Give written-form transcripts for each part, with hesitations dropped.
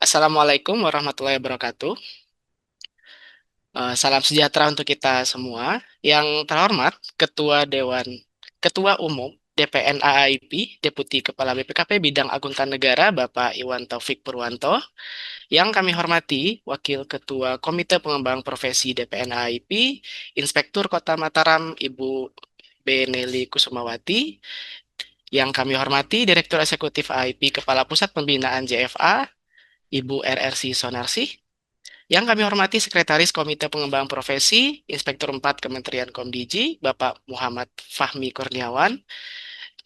Assalamualaikum warahmatullahi wabarakatuh. Salam sejahtera untuk kita semua. Yang terhormat, Ketua Umum DPN AAIP, Deputi Kepala BPKP Bidang Akuntan Negara, Bapak Iwan Taufik Purwanto. Yang kami hormati, Wakil Ketua Komite Pengembang Profesi DPN AAIP, Inspektur Kota Mataram, Ibu B. Nelly Kusumawati. Yang kami hormati, Direktur Eksekutif AAIP, Kepala Pusat Pembinaan JFA, Ibu RRC Sonarsih. Yang kami hormati Sekretaris Komite Pengembangan Profesi, Inspektur 4 Kementerian Komdiji, Bapak Muhammad Fahmi Kurniawan.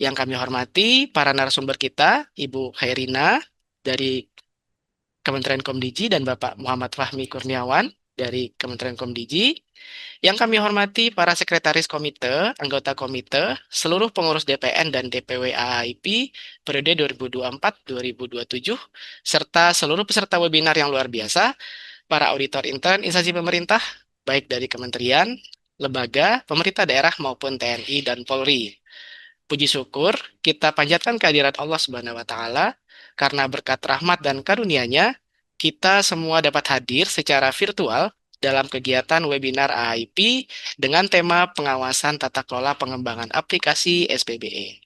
Yang kami hormati para narasumber kita, Ibu Khairina dari Kementerian Komdiji dan Bapak Muhammad Fahmi Kurniawan dari Kementerian Komdiji. Yang kami hormati para sekretaris komite, anggota komite, seluruh pengurus DPN dan DPW AAIP periode 2024-2027, serta seluruh peserta webinar yang luar biasa, para auditor intern instansi pemerintah, baik dari kementerian, lembaga, pemerintah daerah maupun TNI dan Polri. Puji syukur kita panjatkan kehadirat Allah Subhanahu wa taala karena berkat rahmat dan karunia-Nya kita semua dapat hadir secara virtual dalam kegiatan webinar AIP dengan tema pengawasan tata kelola pengembangan aplikasi SPBE.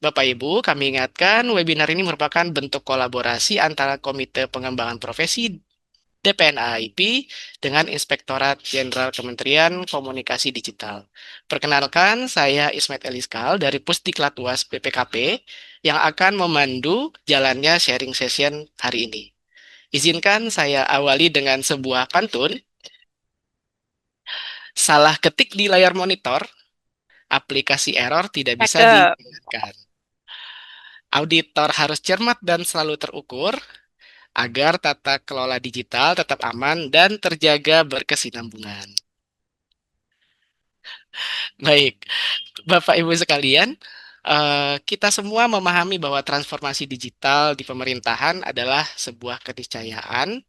Bapak Ibu, kami ingatkan webinar ini merupakan bentuk kolaborasi antara Komite Pengembangan Profesi DPN AIP dengan Inspektorat Jenderal Kementerian Komunikasi Digital. Perkenalkan, saya Ismet Eliskal dari Pusdiklat UAS BPKP yang akan memandu jalannya sharing session hari ini. Izinkan saya awali dengan sebuah pantun. Salah ketik di layar monitor, aplikasi error tidak bisa Cakep. diingatkan. Auditor harus cermat dan selalu terukur agar tata kelola digital tetap aman dan terjaga berkesinambungan. Baik, Bapak Ibu sekalian, kita semua memahami bahwa transformasi digital di pemerintahan adalah sebuah keniscayaan.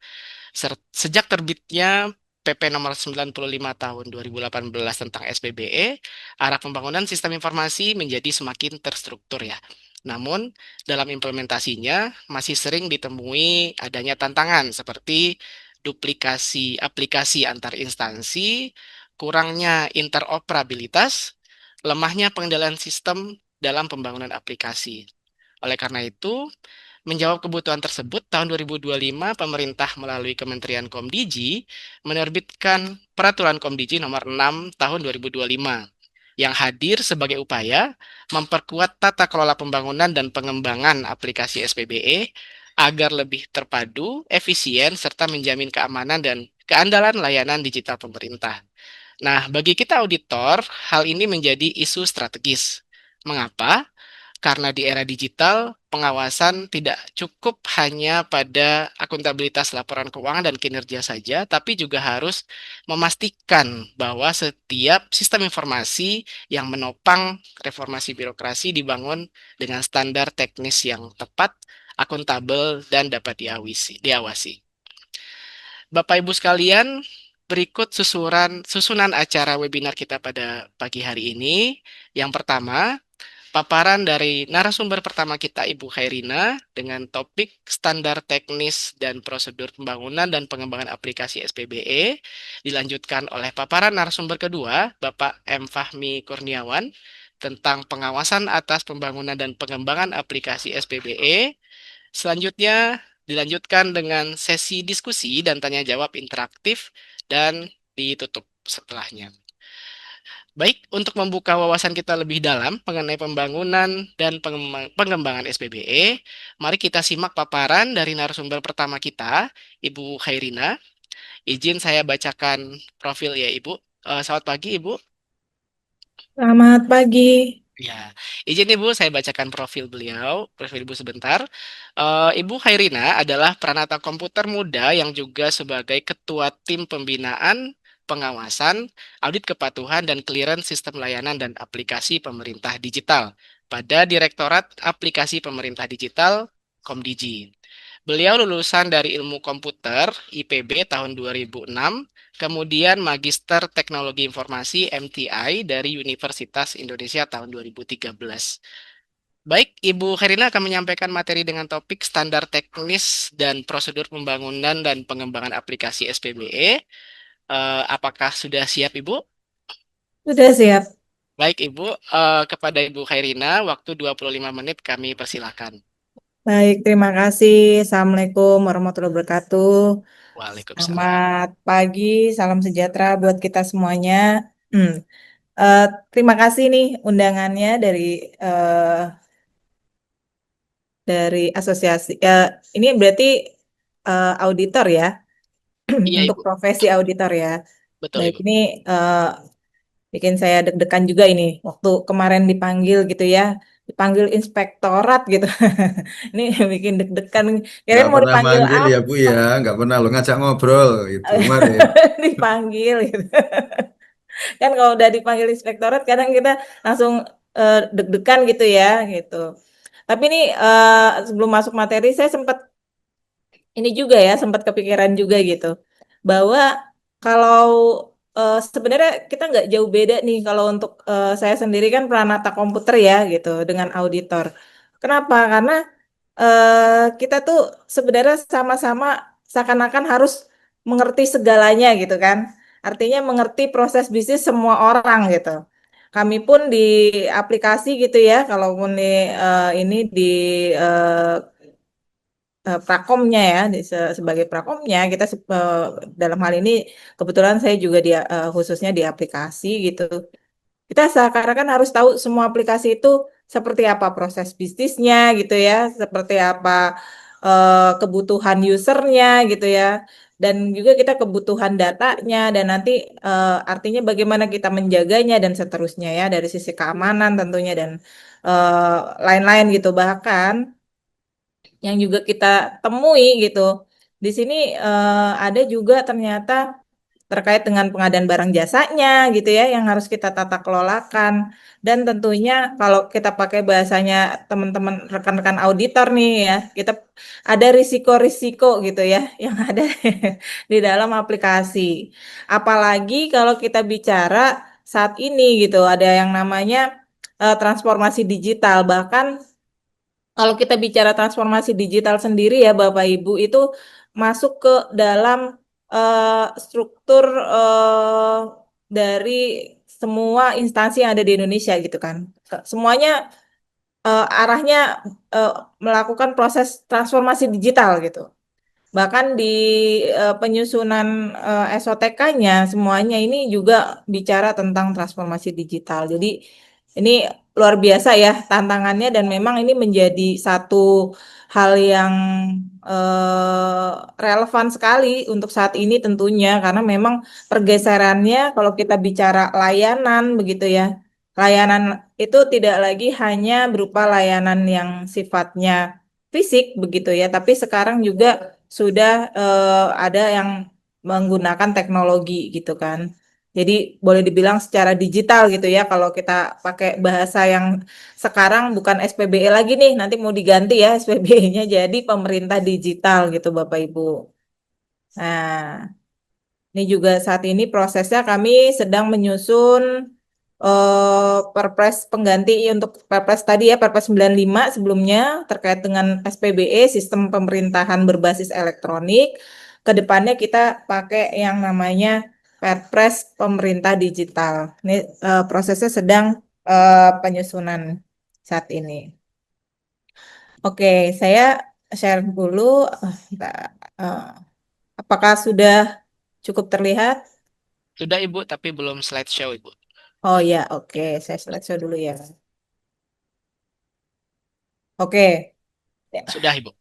Sejak terbitnya PP nomor 95 tahun 2018 tentang SPBE, arah pembangunan sistem informasi menjadi semakin terstruktur ya. Namun, dalam implementasinya masih sering ditemui adanya tantangan seperti duplikasi aplikasi antar instansi, kurangnya interoperabilitas, lemahnya pengendalian sistem dalam pembangunan aplikasi. Oleh karena itu, menjawab kebutuhan tersebut, tahun 2025 pemerintah melalui Kementerian Komdiji menerbitkan Peraturan Komdiji Nomor 6 Tahun 2025 yang hadir sebagai upaya memperkuat tata kelola pembangunan dan pengembangan aplikasi SPBE agar lebih terpadu, efisien, serta menjamin keamanan dan keandalan layanan digital pemerintah. Nah, bagi kita auditor, hal ini menjadi isu strategis. Mengapa? Karena di era digital, pengawasan tidak cukup hanya pada akuntabilitas laporan keuangan dan kinerja saja, tapi juga harus memastikan bahwa setiap sistem informasi yang menopang reformasi birokrasi dibangun dengan standar teknis yang tepat, akuntabel, dan dapat diawasi. Bapak Ibu sekalian, berikut susunan acara webinar kita pada pagi hari ini. Yang pertama, paparan dari narasumber pertama kita, Ibu Khairina, dengan topik standar teknis dan prosedur pembangunan dan pengembangan aplikasi SPBE. Dilanjutkan oleh paparan narasumber kedua, Bapak M. Fahmi Kurniawan, tentang pengawasan atas pembangunan dan pengembangan aplikasi SPBE. Selanjutnya dilanjutkan dengan sesi diskusi dan tanya jawab interaktif dan ditutup setelahnya. Baik, untuk membuka wawasan kita lebih dalam mengenai pembangunan dan pengembangan SPBE, mari kita simak paparan dari narasumber pertama kita, Ibu Khairina. Izin saya bacakan profil ya, Ibu. Selamat pagi, Ibu. Selamat pagi. Ya, izin Ibu, saya bacakan profil Ibu sebentar. Ibu Khairina adalah peranata komputer muda yang juga sebagai ketua tim pembinaan, pengawasan, audit kepatuhan, dan clearance sistem layanan dan aplikasi pemerintah digital pada Direktorat Aplikasi Pemerintah Digital Komdiji. Beliau lulusan dari Ilmu Komputer IPB tahun 2006, kemudian Magister Teknologi Informasi MTI dari Universitas Indonesia tahun 2013. Baik, Ibu Herina akan menyampaikan materi dengan topik standar teknis dan prosedur pembangunan dan pengembangan aplikasi SPBE. Apakah sudah siap, Ibu? Sudah siap. Baik, Ibu. Kepada Ibu Herina, waktu 25 menit kami persilakan. Baik, terima kasih. Assalamualaikum warahmatullahi wabarakatuh. Waalaikumsalam. Selamat pagi, salam sejahtera buat kita semuanya. Hmm, eh, Terima kasih nih undangannya dari asosiasi. Ini berarti auditor ya, Iya, untuk Ibu. profesi auditor ya. Betul, Baik, Ibu. ini eh, bikin saya deg-degan juga ini waktu kemarin dipanggil gitu ya, dipanggil inspektorat gitu. Ini bikin deg-degan. Kirain Nggak mau pernah dipanggil manggil ya Bu apa? ya, nggak pernah lo ngajak ngobrol gitu kemarin. Dipanggil gitu. Kan kalau udah dipanggil inspektorat kadang kita langsung deg-degan gitu ya gitu. Tapi ini sebelum masuk materi saya sempat ini juga ya sempat kepikiran juga gitu bahwa kalau sebenarnya kita nggak jauh beda nih kalau untuk saya sendiri kan peranata komputer ya gitu dengan auditor. Kenapa? Karena kita tuh sebenarnya sama-sama seakan-akan harus mengerti segalanya gitu kan. Artinya mengerti proses bisnis semua orang gitu. Kami pun di aplikasi gitu ya, kalaupun ini di eh, prakomnya ya sebagai prakomnya kita dalam hal ini kebetulan saya juga khususnya di aplikasi gitu kita seakan-akan harus tahu semua aplikasi itu seperti apa proses bisnisnya gitu ya seperti apa kebutuhan usernya gitu ya dan juga kita kebutuhan datanya dan nanti artinya bagaimana kita menjaganya dan seterusnya ya dari sisi keamanan tentunya dan eh, lain-lain gitu bahkan yang juga kita temui gitu. Di sini ada juga ternyata terkait dengan pengadaan barang jasanya gitu ya yang harus kita tata kelolakan dan tentunya kalau kita pakai bahasanya teman-teman rekan-rekan auditor nih ya kita ada risiko-risiko gitu ya yang ada di dalam aplikasi apalagi kalau kita bicara saat ini gitu ada yang namanya transformasi digital bahkan kalau kita bicara transformasi digital sendiri ya Bapak Ibu itu masuk ke dalam struktur dari semua instansi yang ada di Indonesia gitu kan. Semuanya arahnya eh, melakukan proses transformasi digital gitu. Bahkan di penyusunan SOTK-nya semuanya ini juga bicara tentang transformasi digital. Jadi ini luar biasa ya tantangannya dan memang ini menjadi satu hal yang eh, relevan sekali untuk saat ini tentunya karena memang pergeserannya kalau kita bicara layanan begitu ya. Layanan itu tidak lagi hanya berupa layanan yang sifatnya fisik begitu ya, tapi sekarang juga sudah ada yang menggunakan teknologi gitu kan. Jadi boleh dibilang secara digital gitu ya kalau kita pakai bahasa yang sekarang bukan SPBE lagi nih, nanti mau diganti ya SPBE-nya jadi pemerintah digital gitu Bapak Ibu. Nah, ini juga saat ini prosesnya kami sedang menyusun Perpres pengganti untuk Perpres tadi ya, Perpres 95 sebelumnya terkait dengan SPBE, Sistem Pemerintahan Berbasis Elektronik. Kedepannya kita pakai yang namanya Perpres Pemerintah Digital. Ini prosesnya sedang penyusunan saat ini. Oke, saya share dulu. Bentar. Eh, apakah sudah cukup terlihat? Sudah, Ibu, tapi belum slideshow, Ibu. Oh ya, oke. Saya slideshow dulu ya. Oke, ya, Sudah, Ibu.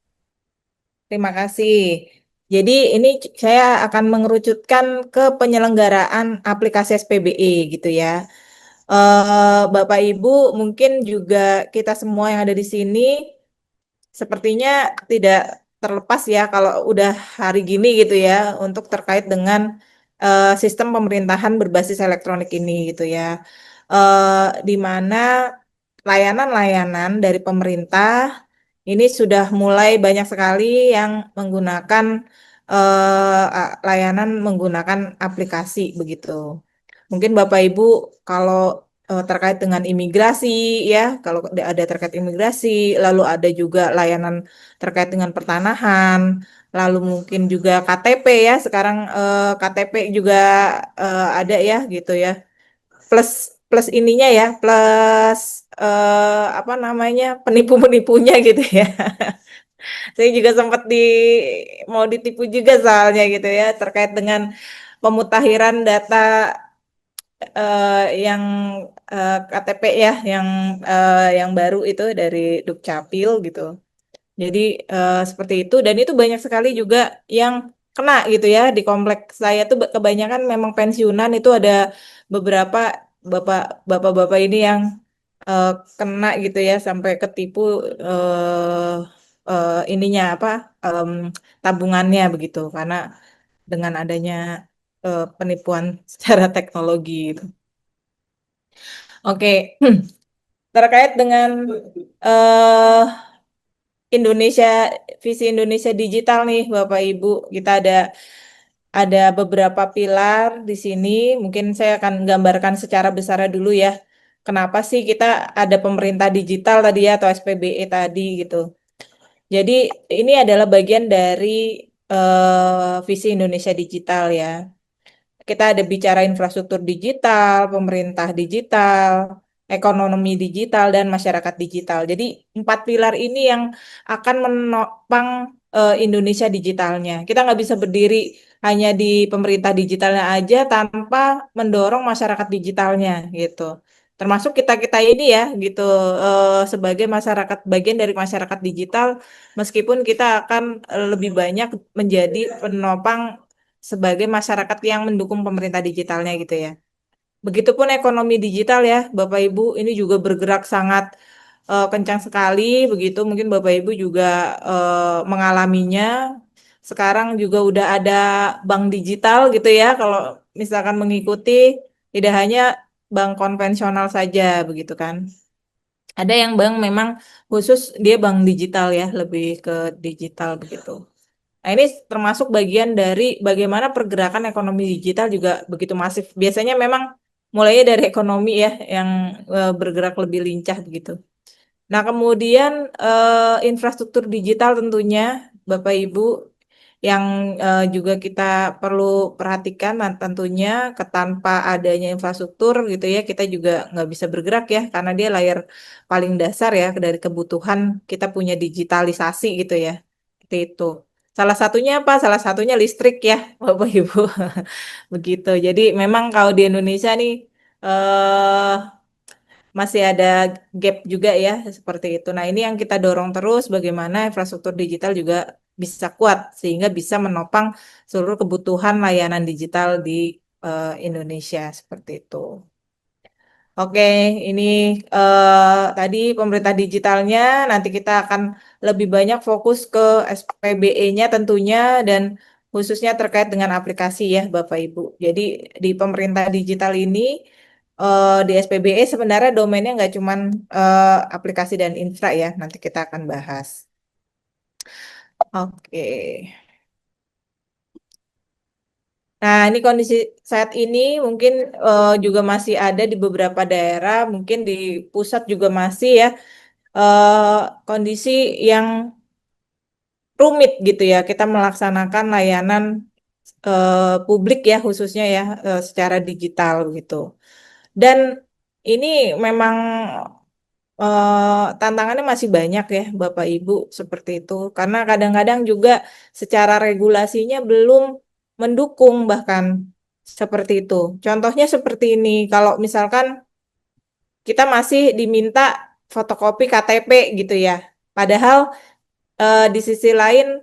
terima kasih. Jadi ini saya akan mengerucutkan ke penyelenggaraan aplikasi SPBE gitu ya. Bapak Ibu, mungkin juga kita semua yang ada di sini sepertinya tidak terlepas ya kalau udah hari gini gitu ya untuk terkait dengan sistem pemerintahan berbasis elektronik ini gitu ya. Di mana layanan-layanan dari pemerintah ini sudah mulai banyak sekali yang menggunakan layanan menggunakan aplikasi begitu. Mungkin Bapak Ibu kalau terkait dengan imigrasi ya, kalau ada terkait imigrasi, lalu ada juga layanan terkait dengan pertanahan, lalu mungkin juga KTP ya, sekarang KTP juga ada ya gitu ya. Plus plus ininya ya, plus apa namanya, penipu-penipunya gitu ya. Saya juga sempat mau ditipu juga soalnya gitu ya, terkait dengan pemutakhiran data yang KTP ya, yang baru itu dari Dukcapil gitu. Jadi seperti itu, dan itu banyak sekali juga yang kena gitu ya di kompleks saya tuh kebanyakan memang pensiunan, itu ada beberapa bapak-bapak ini yang eh, kena gitu ya, sampai ketipu eh, ininya apa, em, tabungannya begitu, karena dengan adanya penipuan secara teknologi gitu. Oke, terkait dengan eh Indonesia, visi Indonesia digital nih Bapak Ibu, kita ada beberapa pilar di sini. Mungkin saya akan gambarkan secara besar dulu ya. Kenapa sih kita ada pemerintah digital tadi ya, atau SPBE tadi gitu. Jadi ini adalah bagian dari visi Indonesia digital ya. Kita ada bicara infrastruktur digital, pemerintah digital, ekonomi digital, dan masyarakat digital. Jadi empat pilar ini yang akan menopang Indonesia digitalnya. Kita nggak bisa berdiri hanya di pemerintah digitalnya aja tanpa mendorong masyarakat digitalnya gitu. Termasuk kita-kita ini ya gitu, sebagai masyarakat, bagian dari masyarakat digital, meskipun kita akan lebih banyak menjadi penopang sebagai masyarakat yang mendukung pemerintah digitalnya gitu ya. Begitupun ekonomi digital ya, Bapak Ibu, ini juga bergerak sangat kencang sekali begitu. Mungkin Bapak Ibu juga mengalaminya. Sekarang juga udah ada bank digital gitu ya, kalau misalkan mengikuti, tidak hanya bank konvensional saja begitu kan. Ada yang bank memang khusus dia bank digital ya, lebih ke digital begitu. Nah, ini termasuk bagian dari bagaimana pergerakan ekonomi digital juga begitu masif. Biasanya memang mulainya dari ekonomi ya, yang bergerak lebih lincah begitu. Nah, kemudian infrastruktur digital tentunya Bapak Ibu yang juga kita perlu perhatikan. Nah, tentunya tanpa adanya infrastruktur gitu ya, kita juga nggak bisa bergerak ya, karena dia layar paling dasar ya dari kebutuhan kita punya digitalisasi gitu ya. Seperti itu. Salah satunya apa? Salah satunya listrik ya, Bapak Ibu. Begitu. Jadi memang kalau di Indonesia nih eh masih ada gap juga ya seperti itu. Nah, ini yang kita dorong terus, bagaimana infrastruktur digital juga bisa kuat sehingga bisa menopang seluruh kebutuhan layanan digital di Indonesia seperti itu. Oke, ini tadi pemerintah digitalnya, nanti kita akan lebih banyak fokus ke SPBE-nya tentunya, dan khususnya terkait dengan aplikasi ya Bapak Ibu. Jadi di pemerintah digital ini, di SPBE sebenarnya domainnya nggak cuman aplikasi dan infra ya, nanti kita akan bahas. Oke. Nah, ini kondisi saat ini mungkin juga masih ada di beberapa daerah, mungkin di pusat juga masih ya, kondisi yang rumit gitu ya, kita melaksanakan layanan publik ya, khususnya ya secara digital gitu. Dan ini memang tantangannya masih banyak ya Bapak Ibu seperti itu, karena kadang-kadang juga secara regulasinya belum mendukung bahkan seperti itu. Contohnya seperti ini, kalau misalkan kita masih diminta fotokopi KTP gitu ya. Padahal di sisi lain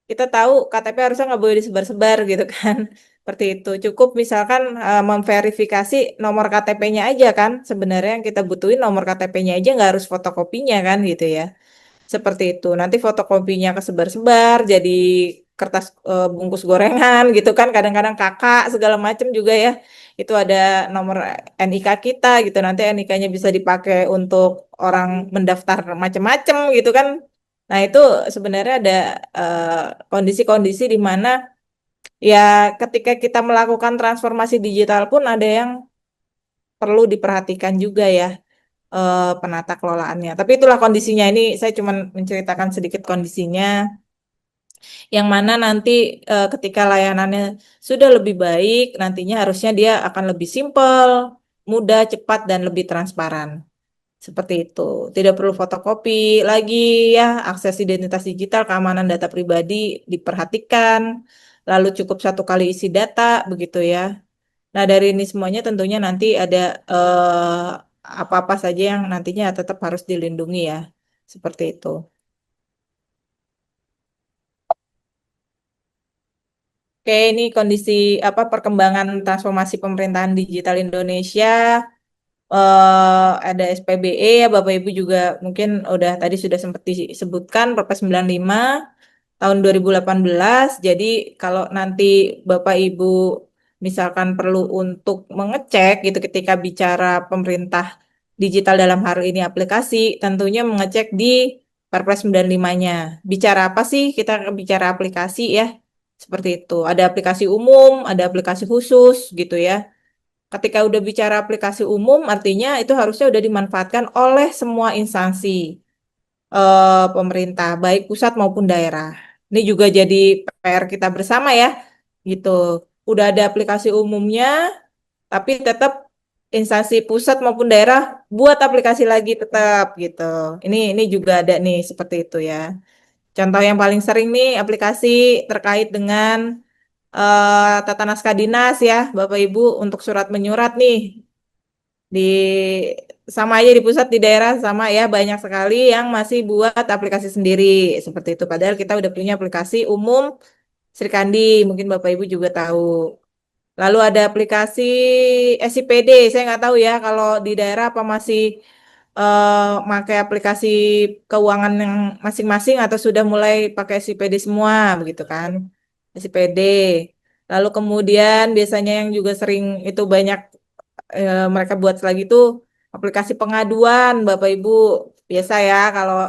kita tahu KTP harusnya nggak boleh disebar-sebar gitu kan. Seperti itu. Cukup misalkan memverifikasi nomor KTP-nya aja kan. Sebenarnya yang kita butuhin nomor KTP-nya aja, nggak harus fotokopinya kan gitu ya. Seperti itu. Nanti fotokopinya kesebar-sebar jadi kertas bungkus gorengan gitu kan. Kadang-kadang kakak segala macam juga ya. Itu ada nomor NIK kita gitu. Nanti NIK-nya bisa dipakai untuk orang mendaftar macam-macam gitu kan. Nah, itu sebenarnya ada kondisi-kondisi di mana ya ketika kita melakukan transformasi digital pun ada yang perlu diperhatikan juga ya penata kelolaannya. Tapi itulah kondisinya. Ini saya cuma menceritakan sedikit kondisinya, yang mana nanti ketika layanannya sudah lebih baik, nantinya harusnya dia akan lebih simpel, mudah, cepat, dan lebih transparan. Seperti itu. Tidak perlu fotokopi lagi ya, akses identitas digital, keamanan data pribadi diperhatikan, lalu cukup satu kali isi data, begitu ya. Nah, dari ini semuanya tentunya nanti ada apa-apa saja yang nantinya tetap harus dilindungi ya. Seperti itu. Oke, ini kondisi apa perkembangan transformasi pemerintahan digital Indonesia. Ada SPBE ya, Bapak Ibu juga mungkin udah tadi sudah sempat disebutkan Perpres 95 tahun 2018. Jadi kalau nanti Bapak Ibu misalkan perlu untuk mengecek gitu ketika bicara pemerintah digital dalam hal ini aplikasi, tentunya mengecek di Perpres 95-nya. Bicara apa sih? Kita bicara aplikasi ya. Seperti itu. Ada aplikasi umum, ada aplikasi khusus gitu ya. Ketika udah bicara aplikasi umum, artinya itu harusnya udah dimanfaatkan oleh semua instansi pemerintah, baik pusat maupun daerah. Ini juga jadi PR kita bersama ya, gitu. Udah ada aplikasi umumnya, tapi tetap instansi pusat maupun daerah buat aplikasi lagi tetap gitu. Ini juga ada nih seperti itu ya. Contoh yang paling sering nih aplikasi terkait dengan tata naskah dinas ya, Bapak Ibu untuk surat menyurat nih di sama aja di pusat di daerah sama ya, banyak sekali yang masih buat aplikasi sendiri seperti itu. Padahal kita udah punya aplikasi umum Srikandi, mungkin Bapak Ibu juga tahu. Lalu ada aplikasi SIPD, saya nggak tahu ya kalau di daerah apa masih pakai aplikasi keuangan yang masing-masing atau sudah mulai pakai SIPD semua begitu kan. SIPD. Lalu kemudian biasanya yang juga sering itu banyak mereka buat lagi tuh aplikasi pengaduan Bapak Ibu. Biasa ya kalau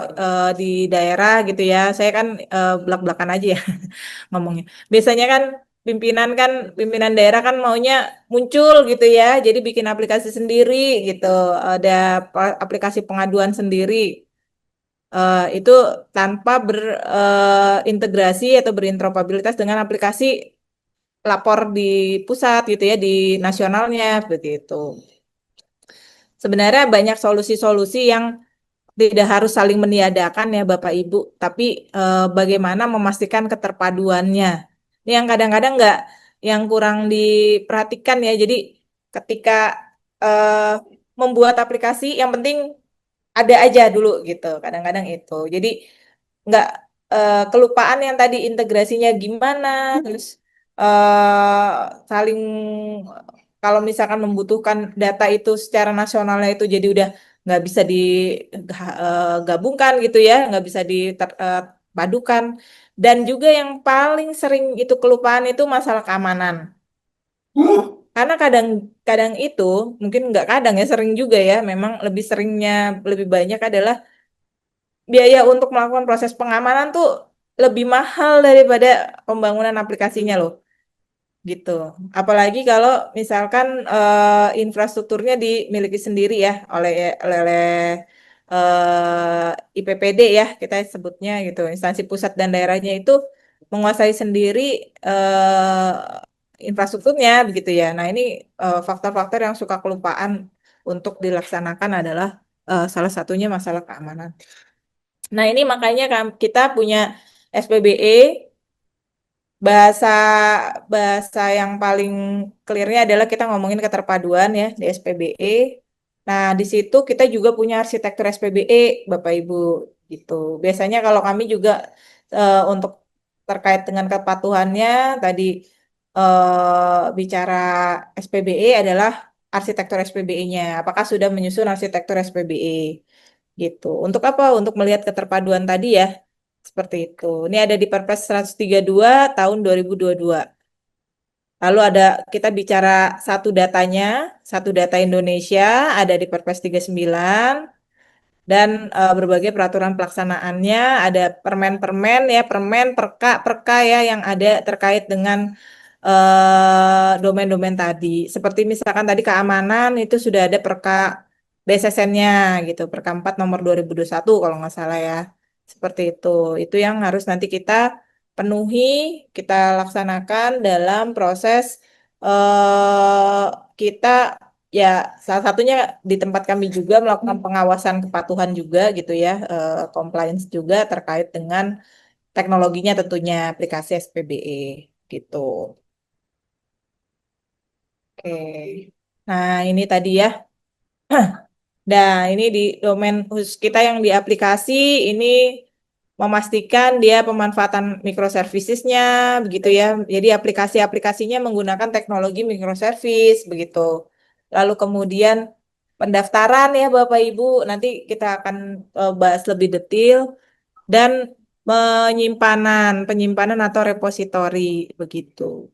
di daerah gitu ya. Saya kan belak-belakan aja ya ngomongnya. Biasanya kan pimpinan daerah kan maunya muncul gitu ya. Jadi bikin aplikasi sendiri gitu. Ada aplikasi pengaduan sendiri. Itu tanpa berintegrasi atau berinteroperabilitas dengan aplikasi lapor di pusat gitu ya, di nasionalnya seperti itu. Sebenarnya banyak solusi-solusi yang tidak harus saling meniadakan ya Bapak Ibu, tapi bagaimana memastikan keterpaduannya. Ini yang kadang-kadang nggak, yang kurang diperhatikan ya. Jadi ketika eh, membuat aplikasi, yang penting ada aja dulu gitu. Kadang-kadang itu. Jadi nggak kelupaan yang tadi integrasinya gimana, terus saling kalau misalkan membutuhkan data itu secara nasionalnya itu jadi udah nggak bisa digabungkan gitu ya, nggak bisa dipadukan. Dan juga yang paling sering itu kelupaan itu masalah keamanan. Karena kadang-kadang itu mungkin nggak kadang ya, sering juga ya, memang lebih seringnya lebih banyak adalah biaya untuk melakukan proses pengamanan tuh lebih mahal daripada pembangunan aplikasinya loh, gitu. Apalagi kalau misalkan infrastrukturnya dimiliki sendiri ya oleh IPPD ya kita sebutnya gitu. Instansi pusat dan daerahnya itu menguasai sendiri infrastrukturnya begitu ya. Nah, ini faktor-faktor yang suka kelupaan untuk dilaksanakan adalah salah satunya masalah keamanan. Nah, ini makanya kita punya SPBE, bahasa bahasa yang paling clear-nya adalah kita ngomongin keterpaduan ya di SPBE. Nah, di situ kita juga punya arsitektur SPBE, Bapak Ibu, gitu. Biasanya kalau kami juga untuk terkait dengan kepatuhannya tadi bicara SPBE adalah arsitektur SPBE-nya. Apakah sudah menyusun arsitektur SPBE? Gitu. Untuk apa? Untuk melihat keterpaduan tadi ya. Seperti itu. Ini ada di Perpres 132 tahun 2022. Lalu ada kita bicara satu data Indonesia ada di Perpres 39 dan berbagai peraturan pelaksanaannya, ada permen-permen ya, permen, perka ya yang ada terkait dengan domain-domain tadi. Seperti misalkan tadi keamanan itu sudah ada Perka BSSN-nya gitu, Perka 4 nomor 2021 kalau nggak salah ya. Seperti itu. Itu yang harus nanti kita penuhi, kita laksanakan dalam proses eh kita ya salah satunya di tempat kami juga melakukan pengawasan kepatuhan juga gitu ya, compliance juga terkait dengan teknologinya tentunya aplikasi SPBE gitu. Oke. Nah, ini tadi ya. Nah, ini di domain khusus kita yang di aplikasi ini memastikan dia pemanfaatan microservicesnya begitu ya. Jadi aplikasi-aplikasinya menggunakan teknologi microservice begitu. Lalu kemudian pendaftaran ya Bapak Ibu, nanti kita akan bahas lebih detail dan penyimpanan atau repositori begitu.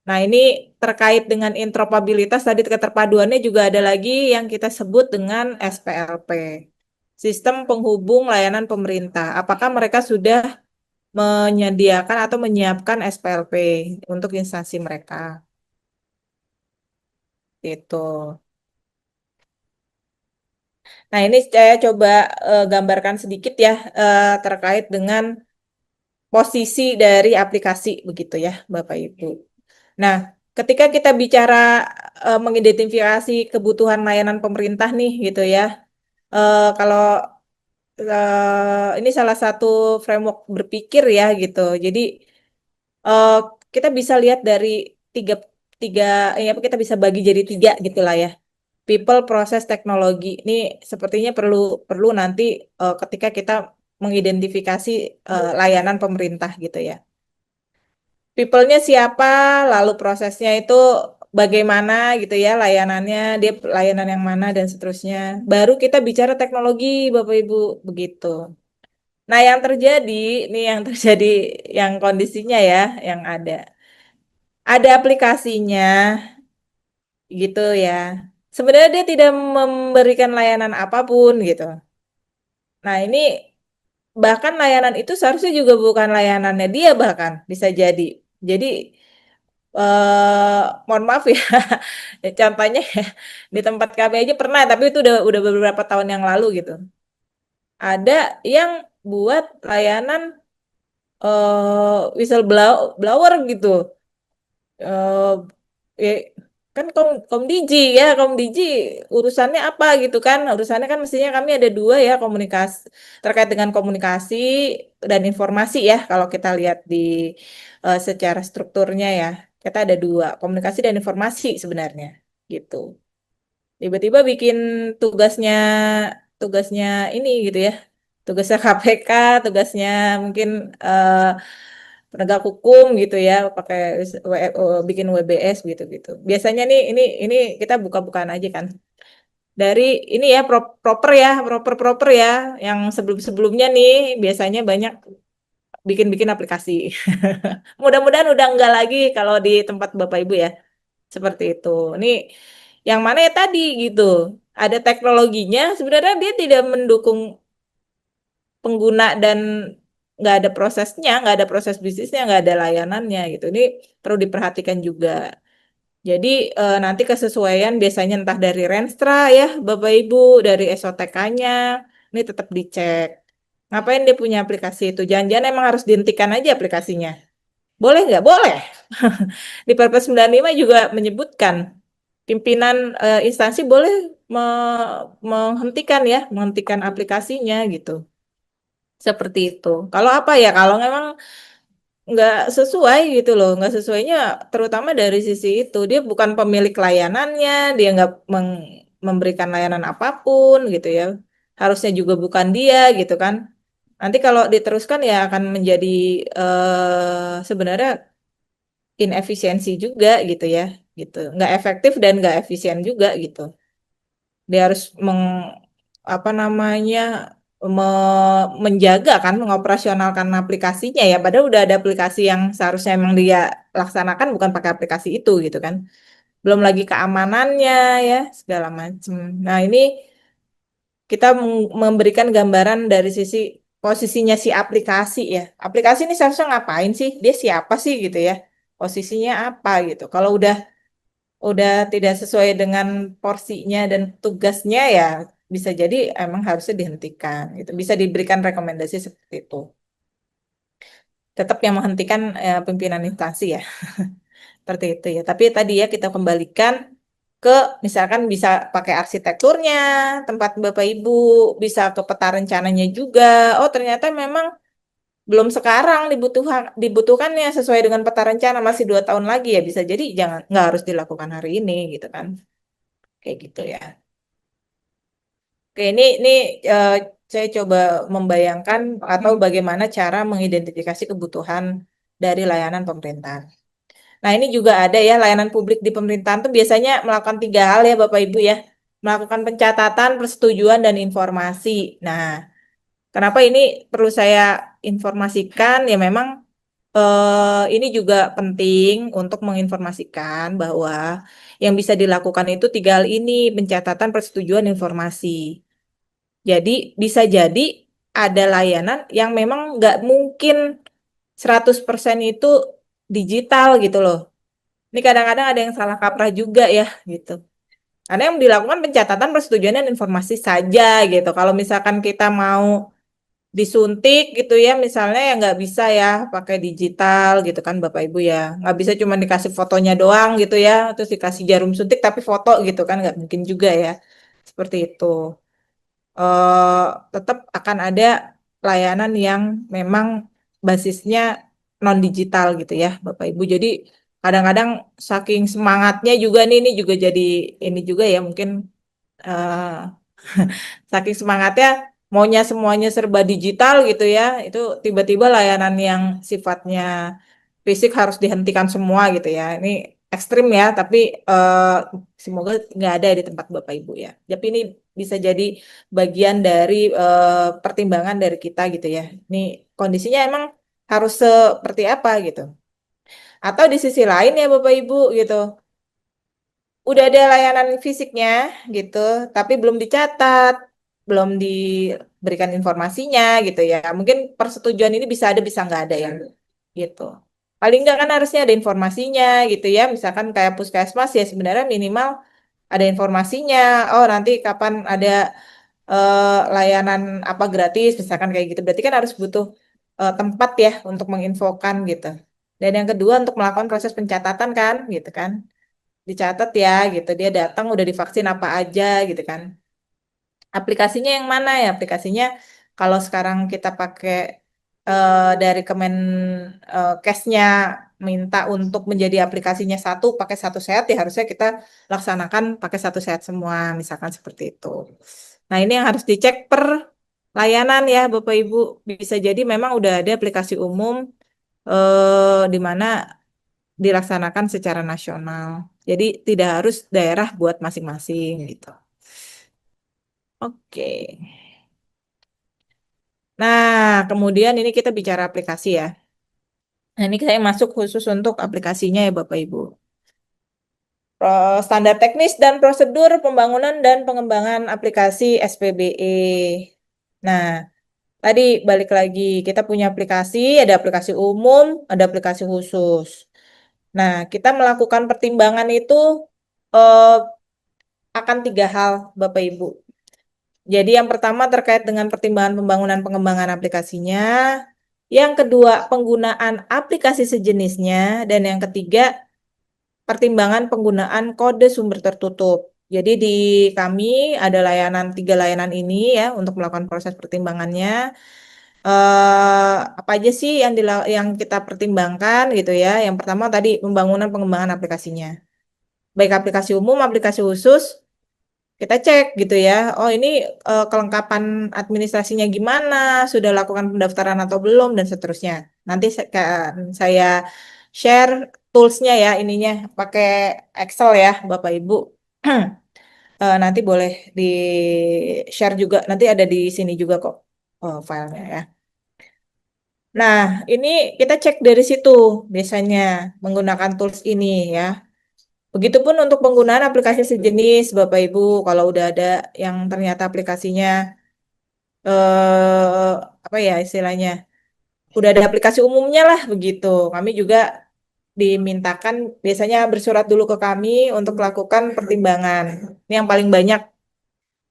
Nah, ini terkait dengan interoperabilitas tadi keterpaduannya juga ada lagi yang kita sebut dengan SPLP. Sistem Penghubung Layanan Pemerintah. Apakah mereka sudah menyediakan atau menyiapkan SPLP untuk instansi mereka? Itu. Nah, ini saya coba gambarkan sedikit ya terkait dengan posisi dari aplikasi begitu ya, Bapak Ibu. Nah, ketika kita bicara mengidentifikasi kebutuhan layanan pemerintah nih gitu ya. Kalau ini salah satu framework berpikir ya gitu. Jadi eh, kita bisa lihat dari tiga tiga ya kita bisa bagi jadi tiga gitulah ya. People, proses, teknologi. Ini sepertinya perlu perlu nanti ketika kita mengidentifikasi layanan pemerintah gitu ya. People-nya siapa, lalu prosesnya itu bagaimana gitu ya layanannya, dia layanan yang mana dan seterusnya. Baru kita bicara teknologi, Bapak Ibu, begitu. Nah, yang terjadi, nih yang terjadi, yang kondisinya ya, yang ada. Ada aplikasinya, gitu ya. Sebenarnya dia tidak memberikan layanan apapun gitu. Nah, ini bahkan layanan itu seharusnya juga bukan layanannya dia bahkan bisa jadi. Jadi mohon maaf ya, contohnya ya, di tempat kami aja pernah, tapi itu udah beberapa tahun yang lalu gitu. Ada yang buat layanan whistleblower gitu. Eh eh, kan Komdiji ya, Komdiji urusannya apa gitu kan? Urusannya kan mestinya kami ada dua ya komunikasi terkait dengan komunikasi dan informasi ya kalau kita lihat di secara strukturnya ya. Kita ada dua, komunikasi dan informasi sebenarnya gitu. Tiba-tiba bikin tugasnya tugasnya ini gitu ya. Tugasnya KPK, tugasnya mungkin penegak hukum gitu ya, pakai bikin WBS gitu-gitu. Biasanya nih ini kita buka-bukaan aja kan. Dari ini ya proper ya, proper ya, yang sebelum-sebelumnya nih biasanya banyak bikin-bikin aplikasi. Mudah-mudahan udah enggak lagi kalau di tempat Bapak Ibu ya. Seperti itu. Ini yang mana ya tadi gitu. Ada teknologinya, sebenarnya dia tidak mendukung pengguna dan nggak ada prosesnya, nggak ada proses bisnisnya, nggak ada layanannya gitu. Ini perlu diperhatikan juga. Jadi nanti kesesuaian biasanya entah dari Renstra ya, Bapak Ibu, dari SOTK-nya, ini tetap dicek. Ngapain dia punya aplikasi itu? Jangan-jangan emang harus dihentikan aja aplikasinya. Boleh nggak? Boleh. Di Perpres 95 juga menyebutkan pimpinan instansi boleh menghentikan aplikasinya gitu. Seperti itu. Kalau apa ya? Kalau memang nggak sesuai gitu loh, nggak sesuainya terutama dari sisi itu. Dia bukan pemilik layanannya, dia nggak memberikan layanan apapun gitu ya. Harusnya juga bukan dia gitu kan. Nanti kalau diteruskan ya akan menjadi sebenarnya inefisiensi juga gitu ya, gitu. Nggak efektif dan nggak efisien juga gitu. Dia harus apa namanya menjaga kan mengoperasionalkan aplikasinya ya. Padahal udah ada aplikasi yang seharusnya emang dia laksanakan bukan pakai aplikasi itu gitu kan. Belum lagi keamanannya ya segala macam. Nah ini kita memberikan gambaran dari sisi posisinya si aplikasi ya. Aplikasi ini seharusnya ngapain sih? Dia siapa sih gitu ya? posisinya apa gitu. Kalau udah tidak sesuai dengan porsinya dan tugasnya ya bisa jadi emang harusnya dihentikan gitu. Bisa diberikan rekomendasi seperti itu. Tetap yang menghentikan pimpinan instansi ya. Seperti itu ya. Tapi tadi ya kita kembalikan ke misalkan bisa pakai arsitekturnya, tempat Bapak Ibu, bisa ke peta rencananya juga. Oh, ternyata memang belum sekarang dibutuhkannya sesuai dengan peta rencana masih 2 tahun lagi ya bisa jadi jangan nggak harus dilakukan hari ini gitu kan. Kayak gitu ya. Oke, ini eh, saya coba membayangkan atau bagaimana cara mengidentifikasi kebutuhan dari layanan pemerintah. Nah, ini juga ada ya layanan publik di pemerintahan tuh biasanya melakukan 3 hal ya Bapak Ibu ya. Melakukan pencatatan, persetujuan, dan informasi. Nah, kenapa ini perlu saya informasikan? Ya memang ini juga penting untuk menginformasikan bahwa yang bisa dilakukan itu 3 hal ini, pencatatan, persetujuan, informasi. Jadi bisa jadi ada layanan yang memang nggak mungkin 100% itu digital gitu loh. Ini kadang-kadang ada yang salah kaprah juga ya gitu. Karena yang dilakukan pencatatan persetujuan dan informasi saja gitu. Kalau misalkan kita mau disuntik gitu ya, misalnya ya nggak bisa ya pakai digital gitu kan Bapak Ibu ya. Nggak bisa cuma dikasih fotonya doang gitu ya, terus dikasih jarum suntik tapi foto gitu kan nggak mungkin juga ya. Seperti itu. eh Tetap akan ada layanan yang memang basisnya non digital gitu ya Bapak Ibu. Jadi kadang-kadang saking semangatnya juga nih ini juga jadi ini juga ya mungkin eh saking semangatnya maunya semuanya serba digital gitu ya. Itu tiba-tiba layanan yang sifatnya fisik harus dihentikan semua gitu ya. Ini ekstrim ya, tapi semoga nggak ada di tempat Bapak Ibu ya. Tapi ini bisa jadi bagian dari pertimbangan dari kita gitu ya. Ini kondisinya emang harus seperti apa gitu. Atau di sisi lain ya Bapak Ibu gitu, udah ada layanan fisiknya gitu, tapi belum dicatat, belum diberikan informasinya gitu ya. Mungkin persetujuan ini bisa ada, bisa nggak ada ya gitu. Paling nggak kan harusnya ada informasinya gitu ya. Misalkan kayak puskesmas ya sebenarnya minimal ada informasinya. Oh nanti kapan ada layanan apa gratis, misalkan kayak gitu. Berarti kan harus butuh tempat ya untuk menginfokan gitu. Dan yang kedua untuk melakukan proses pencatatan kan gitu kan dicatat ya gitu dia datang udah divaksin apa aja gitu kan aplikasinya yang mana ya aplikasinya kalau sekarang kita pakai dari Kesnya minta untuk menjadi aplikasinya satu pakai satu sehat ya harusnya kita laksanakan pakai satu sehat semua misalkan seperti itu nah ini yang harus dicek per layanan ya Bapak Ibu bisa jadi memang udah ada aplikasi umum di mana dilaksanakan secara nasional. Jadi tidak harus daerah buat masing-masing gitu. Oke. Nah, kemudian ini kita bicara aplikasi ya. Nah, ini saya masuk khusus untuk aplikasinya ya Bapak Ibu. Standar teknis dan prosedur pembangunan dan pengembangan aplikasi SPBE. Nah, tadi balik lagi kita punya aplikasi, ada aplikasi umum, ada aplikasi khusus. Nah, kita melakukan pertimbangan itu eh, akan 3 hal, Bapak Ibu. Jadi yang pertama terkait dengan pertimbangan pembangunan pengembangan aplikasinya, yang kedua penggunaan aplikasi sejenisnya, dan yang ketiga pertimbangan penggunaan kode sumber tertutup. Jadi di kami ada 3 layanan ini ya untuk melakukan proses pertimbangannya. Apa aja sih yang kita pertimbangkan gitu ya? Yang pertama tadi pembangunan pengembangan aplikasinya, baik aplikasi umum, aplikasi khusus kita cek gitu ya. Oh ini kelengkapan administrasinya gimana, sudah lakukan pendaftaran atau belum dan seterusnya. Nanti saya share toolsnya ya ininya pakai Excel ya Bapak Ibu. Nanti boleh di share juga. Nanti ada di sini juga kok filenya ya. Nah ini kita cek dari situ biasanya menggunakan tools ini ya. Begitupun untuk penggunaan aplikasi sejenis, Bapak Ibu, kalau udah ada yang ternyata aplikasinya apa ya istilahnya, udah ada aplikasi umumnya lah begitu. Kami juga dimintakan biasanya bersurat dulu ke kami untuk melakukan pertimbangan. Ini yang paling banyak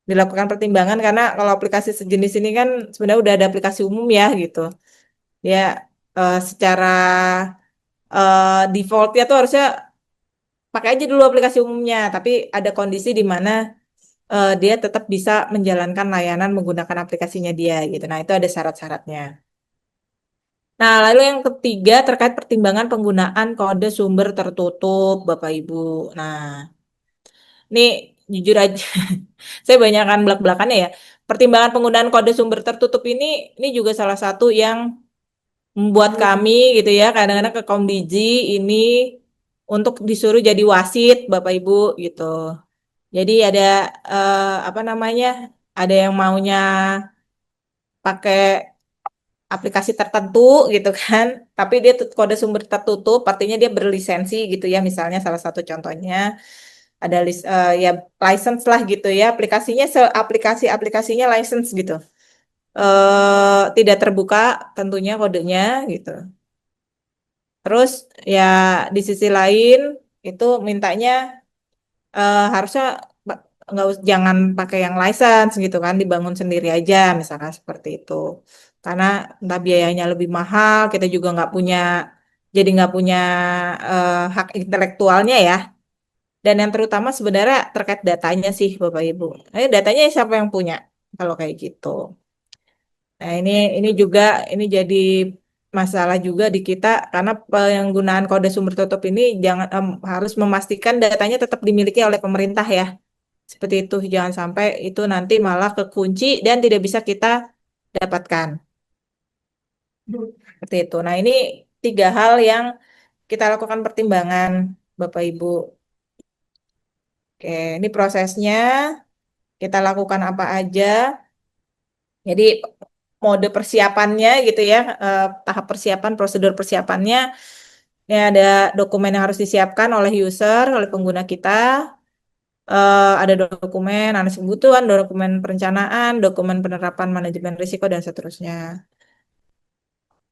dilakukan pertimbangan karena kalau aplikasi sejenis ini kan sebenarnya udah ada aplikasi umum ya gitu. Ya secara defaultnya tuh harusnya pakai aja dulu aplikasi umumnya, tapi ada kondisi di mana dia tetap bisa menjalankan layanan menggunakan aplikasinya dia gitu. Nah, itu ada syarat-syaratnya. Nah, lalu yang ketiga terkait pertimbangan penggunaan kode sumber tertutup, Bapak Ibu. Nah, ini jujur aja, saya banyakkan belak-belakannya ya. Pertimbangan penggunaan kode sumber tertutup ini juga salah satu yang membuat kami gitu ya, kadang-kadang ke Komdiji ini untuk disuruh jadi wasit, Bapak Ibu gitu. Jadi ada apa namanya? Ada yang maunya pakai aplikasi tertentu gitu kan, tapi dia kode sumber tertutup, artinya dia berlisensi gitu ya, misalnya salah satu contohnya ada ya license lah gitu ya, aplikasinya aplikasinya license gitu, tidak terbuka tentunya kodenya gitu. Terus ya di sisi lain itu mintanya harusnya jangan pakai yang license gitu kan, dibangun sendiri aja misalkan seperti itu. Karena entah biayanya lebih mahal, kita juga nggak punya hak intelektualnya ya. Dan yang terutama sebenarnya terkait datanya sih Bapak Ibu. Datanya siapa yang punya kalau kayak gitu. Nah, ini jadi masalah juga di kita karena penggunaan kode sumber tutup ini harus memastikan datanya tetap dimiliki oleh pemerintah ya. Seperti itu, jangan sampai itu nanti malah kekunci dan tidak bisa kita dapatkan. Seperti itu. Nah, ini tiga hal yang kita lakukan pertimbangan, Bapak Ibu. Oke, ini prosesnya kita lakukan apa aja. Jadi mode persiapannya gitu ya, tahap persiapan, prosedur persiapannya. Ini ada dokumen yang harus disiapkan oleh user, oleh pengguna kita. Ada dokumen analisis kebutuhan, dokumen perencanaan, dokumen penerapan manajemen risiko, dan seterusnya.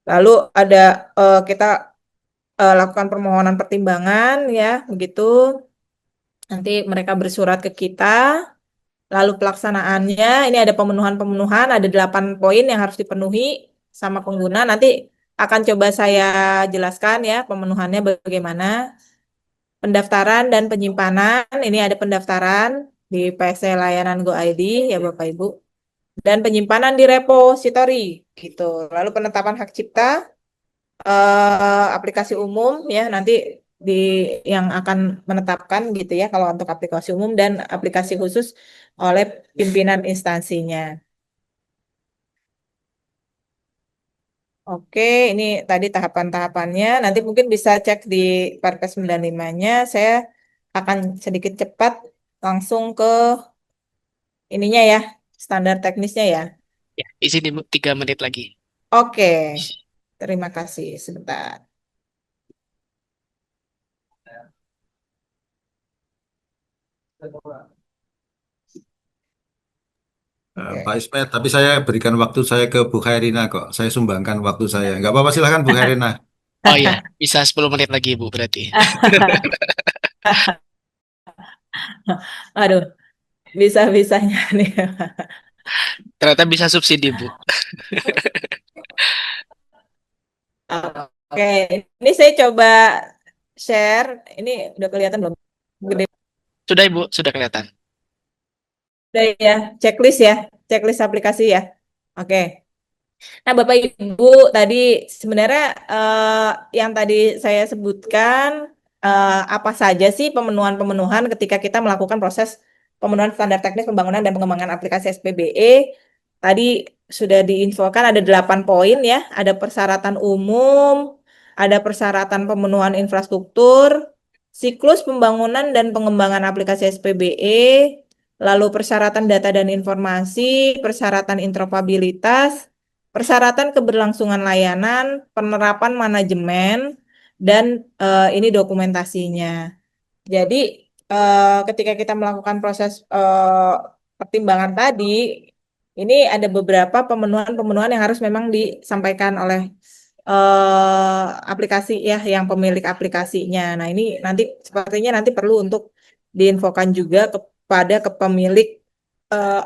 Lalu ada kita lakukan permohonan pertimbangan ya, begitu. Nanti mereka bersurat ke kita. Lalu pelaksanaannya, ini ada pemenuhan-pemenuhan, ada 8 poin yang harus dipenuhi sama pengguna. Nanti akan coba saya jelaskan ya pemenuhannya bagaimana. Pendaftaran dan penyimpanan, ini ada pendaftaran di PC layanan GoID ya Bapak Ibu. Dan penyimpanan di repositori gitu. Lalu penetapan hak cipta, aplikasi umum ya nanti di yang akan menetapkan gitu ya kalau untuk aplikasi umum dan aplikasi khusus oleh pimpinan instansinya. Oke, ini tadi tahapan-tahapannya. Nanti mungkin bisa cek di Perpres 95-nya. Saya akan sedikit cepat langsung ke ininya ya, standar teknisnya ya. Ya, izin Ibu 3 menit lagi. Oke, terima kasih. Sebentar. Oke. Pak Ismet, tapi saya berikan waktu saya ke Bu Khairina kok. Saya sumbangkan waktu saya. Nggak apa-apa, silakan Bu Khairina. Oh iya, bisa 10 menit lagi Ibu berarti. Aduh, bisa-bisanya nih. Ternyata bisa subsidi Bu. Oke, ini saya coba share. Ini udah kelihatan belum? Gede Sudah Ibu, sudah kelihatan. udah ya, checklist aplikasi ya. Oke. Nah, Bapak Ibu, tadi sebenarnya yang tadi saya sebutkan apa saja sih pemenuhan-pemenuhan ketika kita melakukan proses pemenuhan standar teknis pembangunan dan pengembangan aplikasi SPBE. Tadi sudah diinfokan ada 8 poin ya, ada persyaratan umum, ada persyaratan pemenuhan infrastruktur, siklus pembangunan dan pengembangan aplikasi SPBE, lalu persyaratan data dan informasi, persyaratan interoperabilitas, persyaratan keberlangsungan layanan, penerapan manajemen, dan ini dokumentasinya. Jadi ketika kita melakukan proses pertimbangan tadi, ini ada beberapa pemenuhan-pemenuhan yang harus memang disampaikan oleh aplikasi ya, yang pemilik aplikasinya. Nah, ini nanti sepertinya nanti perlu untuk diinfokan juga kepada pemilik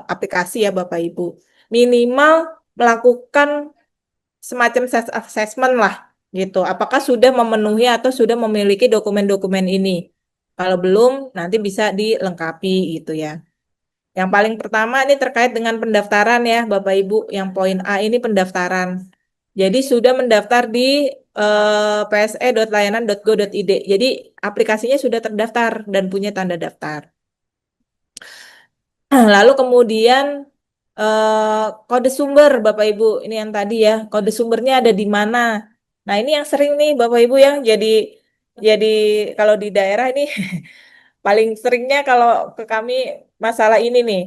aplikasi ya Bapak Ibu. Minimal melakukan semacam self assessment lah gitu. Apakah sudah memenuhi atau sudah memiliki dokumen-dokumen ini? Kalau belum, nanti bisa dilengkapi gitu ya. Yang paling pertama ini terkait dengan pendaftaran ya, Bapak Ibu. Yang poin A ini pendaftaran. Jadi sudah mendaftar di pse.layanan.go.id. Jadi aplikasinya sudah terdaftar dan punya tanda daftar. Lalu kemudian kode sumber Bapak Ibu, ini yang tadi ya, kode sumbernya ada di mana? Nah, ini yang sering nih Bapak Ibu yang jadi kalau di daerah ini paling seringnya kalau ke kami masalah ini nih.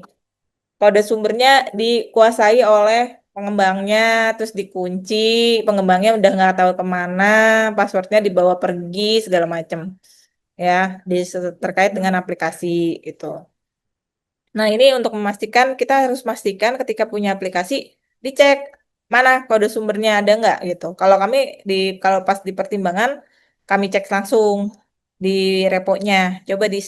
Kode sumbernya dikuasai oleh pengembangnya, terus dikunci, pengembangnya udah nggak tahu kemana, passwordnya dibawa pergi segala macam ya, terkait dengan aplikasi itu. Nah, ini untuk memastikan, kita harus pastikan ketika punya aplikasi, dicek mana kode sumbernya ada nggak gitu. Kalau kami kalau pas di pertimbangan, kami cek langsung di reponya. Coba di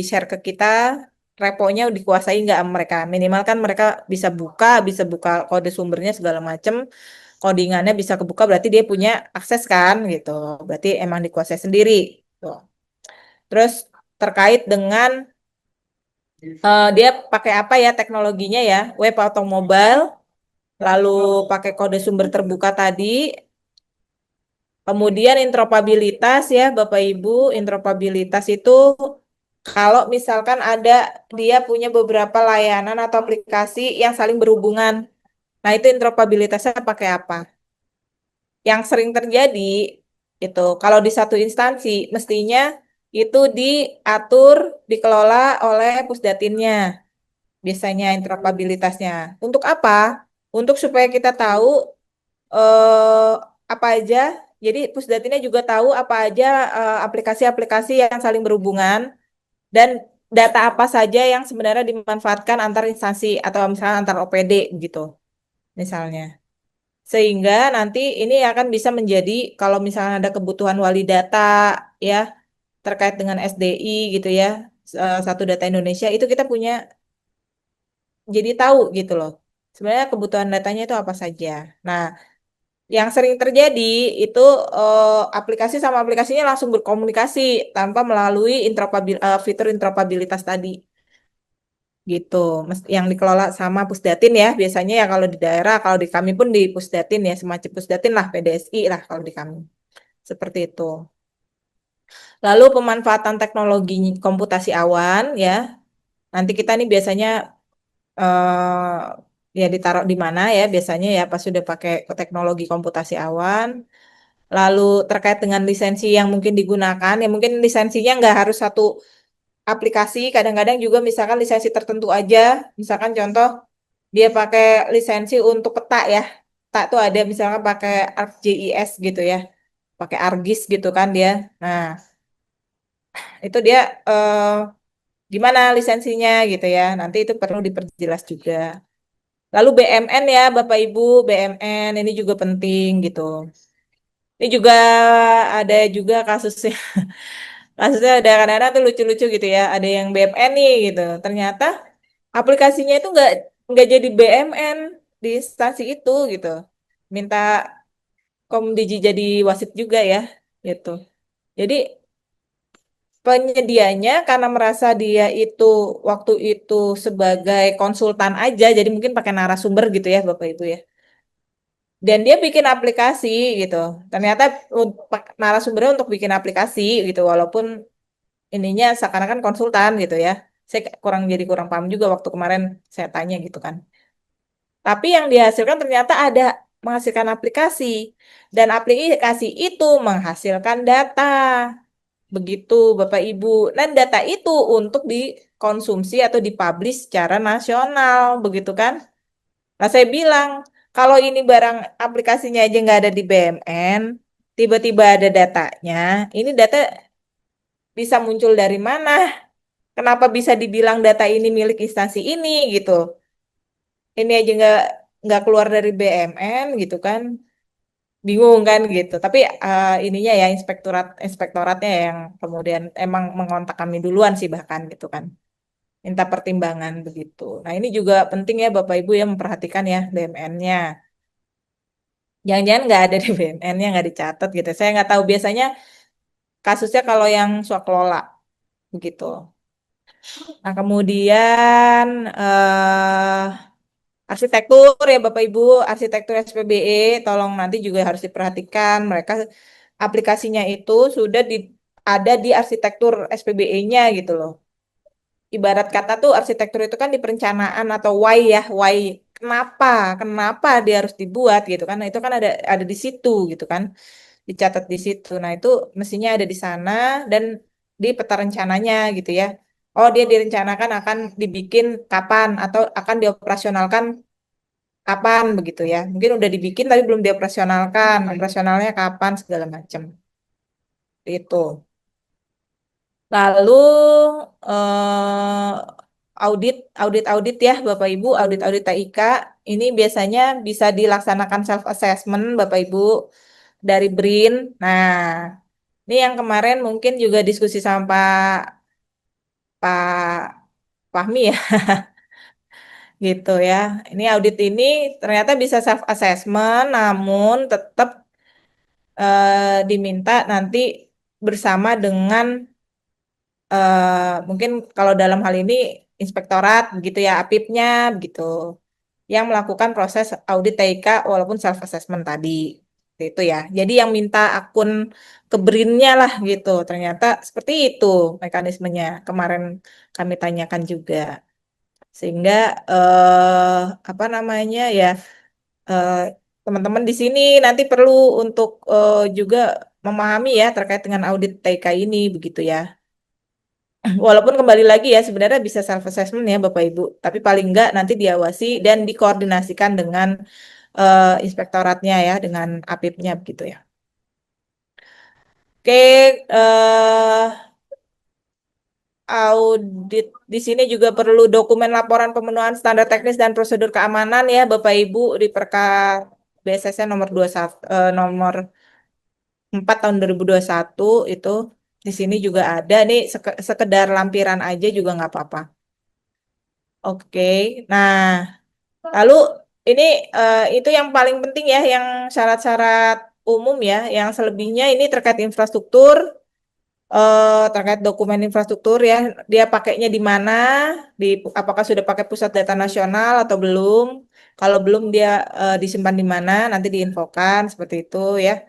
share ke kita, reponya dikuasai nggak sama mereka. Minimal kan mereka bisa buka kode sumbernya segala macam, codingannya bisa kebuka, berarti dia punya akses kan gitu. Berarti emang dikuasai sendiri. Tuh. Terus terkait dengan dia pakai apa ya teknologinya ya, web atau mobile, lalu pakai kode sumber terbuka tadi, kemudian interoperabilitas ya Bapak Ibu, interoperabilitas itu kalau misalkan dia punya beberapa layanan atau aplikasi yang saling berhubungan. Nah, itu interoperabilitasnya pakai apa? Yang sering terjadi itu kalau di satu instansi mestinya itu diatur, dikelola oleh pusdatinnya. Biasanya interoperabilitasnya. Untuk apa? Untuk supaya kita tahu eh, apa aja. Jadi Pusdatinnya juga tahu apa aja aplikasi-aplikasi yang saling berhubungan dan data apa saja yang sebenarnya dimanfaatkan antar instansi atau misalnya antar OPD gitu. Misalnya. Sehingga nanti ini akan bisa menjadi kalau misalnya ada kebutuhan wali data ya terkait dengan SDI gitu ya. Satu data Indonesia itu kita punya jadi tahu gitu loh. Sebenarnya kebutuhan datanya itu apa saja. Nah, yang sering terjadi itu aplikasi sama aplikasinya langsung berkomunikasi tanpa melalui fitur interoperabilitas tadi. Gitu. Yang dikelola sama Pusdatin ya. Biasanya ya kalau di daerah, kalau di kami pun di Pusdatin ya, semacam Pusdatin lah, PDSI lah kalau di kami. Seperti itu. Lalu pemanfaatan teknologi komputasi awan ya. Nanti kita nih biasanya ya ditaruh di mana ya biasanya ya pas sudah pakai teknologi komputasi awan. Lalu terkait dengan lisensi yang mungkin digunakan, ya mungkin lisensinya nggak harus satu aplikasi, kadang-kadang juga misalkan lisensi tertentu aja, misalkan contoh dia pakai lisensi untuk peta ya, peta tuh ada misalkan pakai ArcGIS gitu ya, pakai ArcGIS gitu kan dia. Nah, itu dia gimana lisensinya gitu ya, nanti itu perlu diperjelas juga. Lalu BMN ya, Bapak Ibu, BMN ini juga penting gitu. Ini juga ada juga kasusnya. Kasusnya ada kadang-kadang tuh lucu-lucu gitu ya. Ada yang BMN nih gitu. Ternyata aplikasinya itu nggak jadi BMN di instansi itu gitu. Minta Komdigi jadi wasit juga ya gitu. Jadi penyedianya karena merasa dia itu waktu itu sebagai konsultan aja, jadi mungkin pakai narasumber gitu ya Bapak Ibu ya. Dan dia bikin aplikasi gitu. Ternyata narasumbernya untuk bikin aplikasi gitu, walaupun ininya seakan-akan konsultan gitu ya. Saya kurang paham juga waktu kemarin saya tanya gitu kan. Tapi yang dihasilkan ternyata ada menghasilkan aplikasi dan aplikasi itu menghasilkan data. Begitu Bapak Ibu. Dan data itu untuk dikonsumsi atau dipublish secara nasional, begitu kan? Nah, saya bilang, kalau ini barang aplikasinya aja nggak ada di BMN, tiba-tiba ada datanya, ini data bisa muncul dari mana? Kenapa bisa dibilang data ini milik instansi ini gitu? Ini aja nggak keluar dari BMN gitu kan? bingung kan gitu. Tapi ininya ya inspektoratnya yang kemudian emang mengontak kami duluan sih bahkan gitu kan. Minta pertimbangan begitu. Nah, ini juga penting ya Bapak Ibu ya memperhatikan ya BMN-nya. Jangan-jangan nggak ada di BMN-nya nggak dicatat gitu. Saya nggak tahu biasanya kasusnya kalau yang swakelola begitu. Nah, kemudian arsitektur ya Bapak Ibu, arsitektur SPBE tolong nanti juga harus diperhatikan. Mereka aplikasinya itu sudah ada di arsitektur SPBE-nya gitu loh. Ibarat kata tuh arsitektur itu kan di perencanaan atau why ya, why kenapa, kenapa dia harus dibuat gitu kan. Nah, itu kan ada di situ gitu kan. Dicatat di situ. Nah, itu mestinya ada di sana dan di peta rencananya gitu ya. Oh, dia direncanakan akan dibikin kapan atau akan dioperasionalkan kapan begitu ya. Mungkin udah dibikin tapi belum dioperasionalkan. Operasionalnya kapan segala macam. Itu. Lalu audit ya Bapak Ibu, audit TIK ini biasanya bisa dilaksanakan self assessment Bapak Ibu dari BRIN. Nah, ini yang kemarin mungkin juga diskusi sama Pak Fahmi ya gitu ya. Ini audit ini ternyata bisa self assessment namun tetap diminta nanti bersama dengan mungkin kalau dalam hal ini inspektorat begitu ya, APIP-nya begitu, yang melakukan proses audit TIK walaupun self assessment tadi. Itu ya. Jadi yang minta akun ke BRIN-nya lah gitu. Ternyata seperti itu mekanismenya. Kemarin kami tanyakan juga. Sehingga apa namanya ya eh, teman-teman di sini nanti perlu untuk juga memahami ya terkait dengan audit TIK ini begitu ya. Walaupun kembali lagi ya sebenarnya bisa self assessment ya Bapak Ibu, tapi paling enggak nanti diawasi dan dikoordinasikan dengan inspektoratnya ya, dengan APIP-nya begitu ya. Oke, audit di sini juga perlu dokumen laporan pemenuhan standar teknis dan prosedur keamanan ya Bapak Ibu di Perka BSSN nomor 21 nomor 4 tahun 2021 itu di sini juga ada nih sekedar lampiran aja juga nggak apa-apa. Oke, nah lalu ini itu yang paling penting ya, yang syarat-syarat umum ya, yang selebihnya ini terkait infrastruktur, terkait dokumen infrastruktur ya, dia pakainya di mana, di apakah sudah pakai pusat data nasional atau belum? Kalau belum dia disimpan di mana, nanti diinfokan seperti itu ya.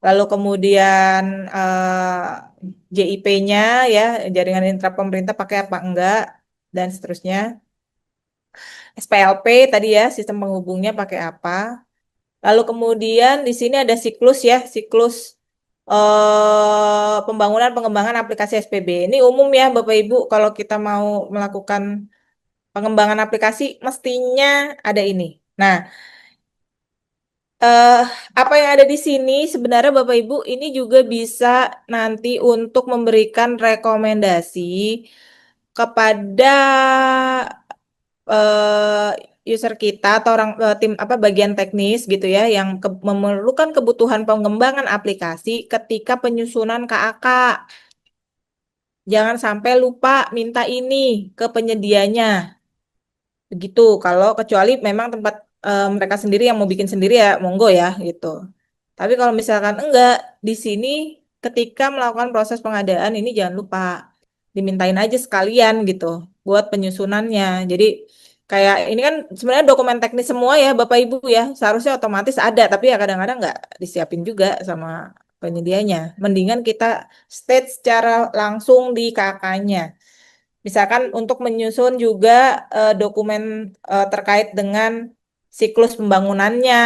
Lalu kemudian JIP-nya ya, jaringan intra pemerintah pakai apa enggak dan seterusnya. SPLP tadi ya, sistem penghubungnya pakai apa. Lalu kemudian di sini ada siklus ya, siklus pembangunan pengembangan aplikasi SPB. Ini umum ya Bapak Ibu, kalau kita mau melakukan pengembangan aplikasi mestinya ada ini. Nah, eh, apa yang ada di sini sebenarnya Bapak Ibu ini juga bisa nanti untuk memberikan rekomendasi kepada user kita atau orang tim apa bagian teknis gitu ya yang memerlukan kebutuhan pengembangan aplikasi ketika penyusunan KAK. Jangan sampai lupa minta ini ke penyedianya. Begitu. Kalau kecuali memang tempat mereka sendiri yang mau bikin sendiri ya monggo ya gitu. Tapi kalau misalkan enggak di sini ketika melakukan proses pengadaan ini jangan lupa dimintain aja sekalian gitu buat penyusunannya. Jadi kayak ini kan sebenarnya dokumen teknis semua ya Bapak Ibu ya. Seharusnya otomatis ada tapi ya kadang-kadang nggak disiapin juga sama penyedianya. Mendingan kita state secara langsung di KK-nya. Misalkan untuk menyusun juga dokumen terkait dengan siklus pembangunannya.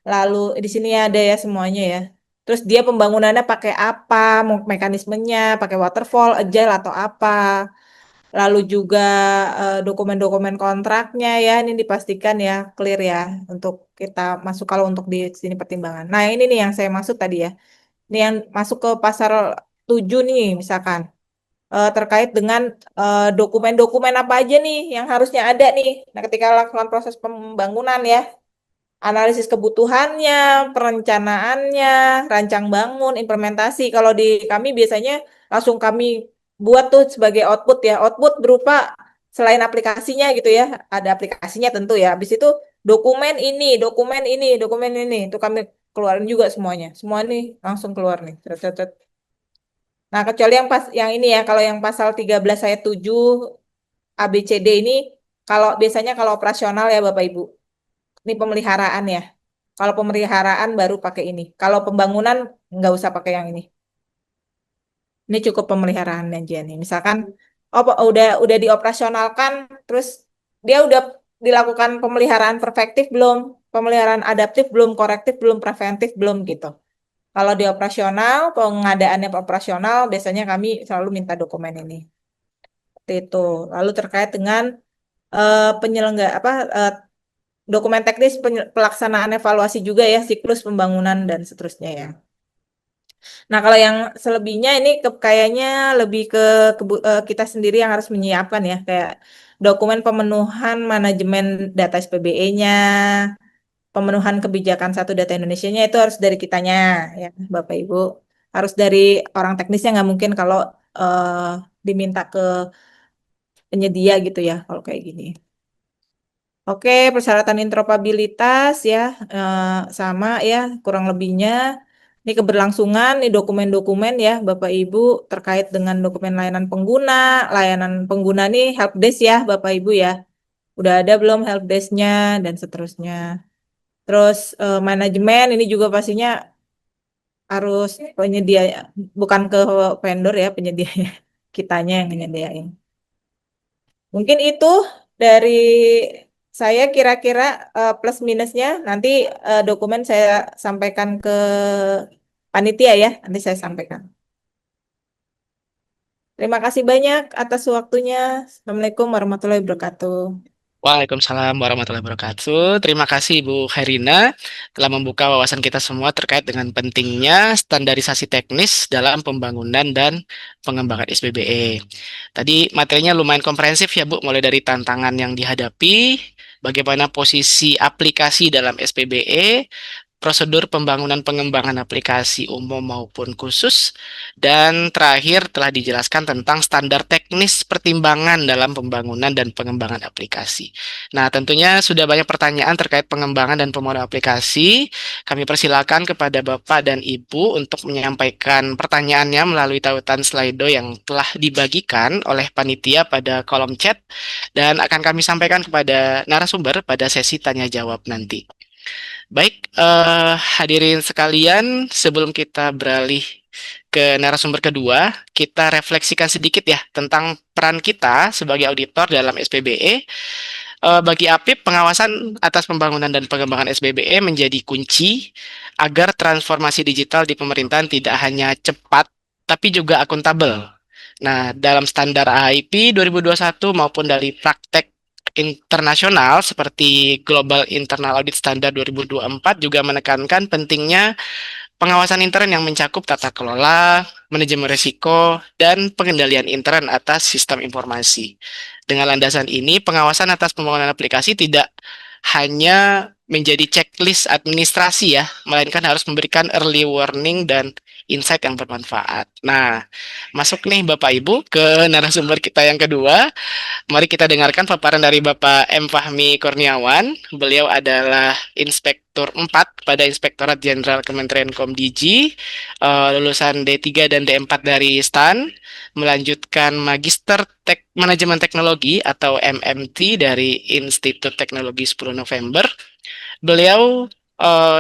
Lalu di sini ada ya semuanya ya. Terus dia pembangunannya pakai apa, mekanismenya, pakai waterfall, agile atau apa. Lalu juga dokumen-dokumen kontraknya ya, ini dipastikan ya, clear ya untuk kita masuk kalau untuk di sini pertimbangan. Nah, ini nih yang saya maksud tadi ya. Ini yang masuk ke pasar 7 nih misalkan terkait dengan dokumen-dokumen apa aja nih yang harusnya ada nih. Nah, ketika lakukan proses pembangunan ya, analisis kebutuhannya, perencanaannya, rancang bangun, implementasi. Kalau di kami biasanya langsung kami buat tuh sebagai output ya. Output berupa selain aplikasinya gitu ya, ada aplikasinya tentu ya. Habis itu dokumen ini, dokumen ini, dokumen ini. Itu kami keluarin juga semuanya. Semua ini langsung keluar nih. Cet, cet, cet. Nah, kecuali yang pas yang ini ya, kalau yang pasal 13 ayat 7 ABCD ini kalau biasanya kalau operasional ya Bapak Ibu. Ini pemeliharaan ya. Kalau pemeliharaan baru pakai ini. Kalau pembangunan nggak usah pakai yang ini. Ini cukup pemeliharaan aja nih. Misalkan udah dioperasionalkan, terus dia udah dilakukan pemeliharaan perfektif belum, pemeliharaan adaptif belum, korektif belum, preventif belum gitu. Kalau di operasional, pengadaannya operasional, biasanya kami selalu minta dokumen ini. Seperti itu. Lalu terkait dengan penyelenggara apa dokumen teknis pelaksanaan evaluasi juga ya siklus pembangunan dan seterusnya ya. Nah, kalau yang selebihnya ini kayaknya lebih ke kita sendiri yang harus menyiapkan ya, kayak dokumen pemenuhan manajemen data SPBE-nya, pemenuhan kebijakan satu data Indonesia-nya itu harus dari kitanya ya, Bapak Ibu. Harus dari orang teknisnya nggak mungkin kalau eh, diminta ke penyedia gitu ya, kalau kayak gini. Oke, persyaratan interoperabilitas ya, sama ya, kurang lebihnya. Ini keberlangsungan, ini dokumen-dokumen ya, Bapak Ibu, terkait dengan dokumen layanan pengguna nih helpdesk ya, Bapak Ibu ya. Udah ada belum helpdesk-nya dan seterusnya. Terus manajemen ini juga pastinya harus penyedia, bukan ke vendor ya penyedianya, kitanya yang menyediain. Mungkin itu dari saya kira-kira plus minusnya. Nanti dokumen saya sampaikan ke panitia ya. Nanti saya sampaikan. Terima kasih banyak atas waktunya. Assalamualaikum warahmatullahi wabarakatuh. Waalaikumsalam warahmatullahi wabarakatuh. Terima kasih Ibu Herina telah membuka wawasan kita semua terkait dengan pentingnya standarisasi teknis dalam pembangunan dan pengembangan SPBE. Tadi materinya lumayan komprehensif ya Bu, mulai dari tantangan yang dihadapi, bagaimana posisi aplikasi dalam SPBE, prosedur pembangunan pengembangan aplikasi umum maupun khusus, dan terakhir telah dijelaskan tentang standar teknis pertimbangan dalam pembangunan dan pengembangan aplikasi. Nah, tentunya sudah banyak pertanyaan terkait pengembangan dan pembangunan aplikasi. Kami persilakan kepada Bapak dan Ibu untuk menyampaikan pertanyaannya melalui tautan Slido yang telah dibagikan oleh panitia pada kolom chat dan akan kami sampaikan kepada narasumber pada sesi tanya jawab nanti. Baik, hadirin sekalian, sebelum kita beralih ke narasumber kedua, kita refleksikan sedikit ya tentang peran kita sebagai auditor dalam SPBE. Bagi APIP, pengawasan atas pembangunan dan pengembangan SPBE menjadi kunci agar transformasi digital di pemerintahan tidak hanya cepat, tapi juga akuntabel. Nah, dalam standar AIP 2021 maupun dari praktek internasional seperti Global Internal Audit Standard 2024 juga menekankan pentingnya pengawasan intern yang mencakup tata kelola, manajemen risiko, dan pengendalian intern atas sistem informasi. Dengan landasan ini, pengawasan atas pembangunan aplikasi tidak hanya menjadi checklist administrasi ya, melainkan harus memberikan early warning dan insight yang bermanfaat. Nah, masuk nih Bapak Ibu ke narasumber kita yang kedua. Mari kita dengarkan paparan dari Bapak M. Fahmi Kurniawan. Beliau adalah Inspektur 4 pada Inspektorat Jenderal Kementerian Komdigi, lulusan D3 dan D4 dari STAN, melanjutkan Magister Manajemen Teknologi atau MMT dari Institut Teknologi 10 November. Beliau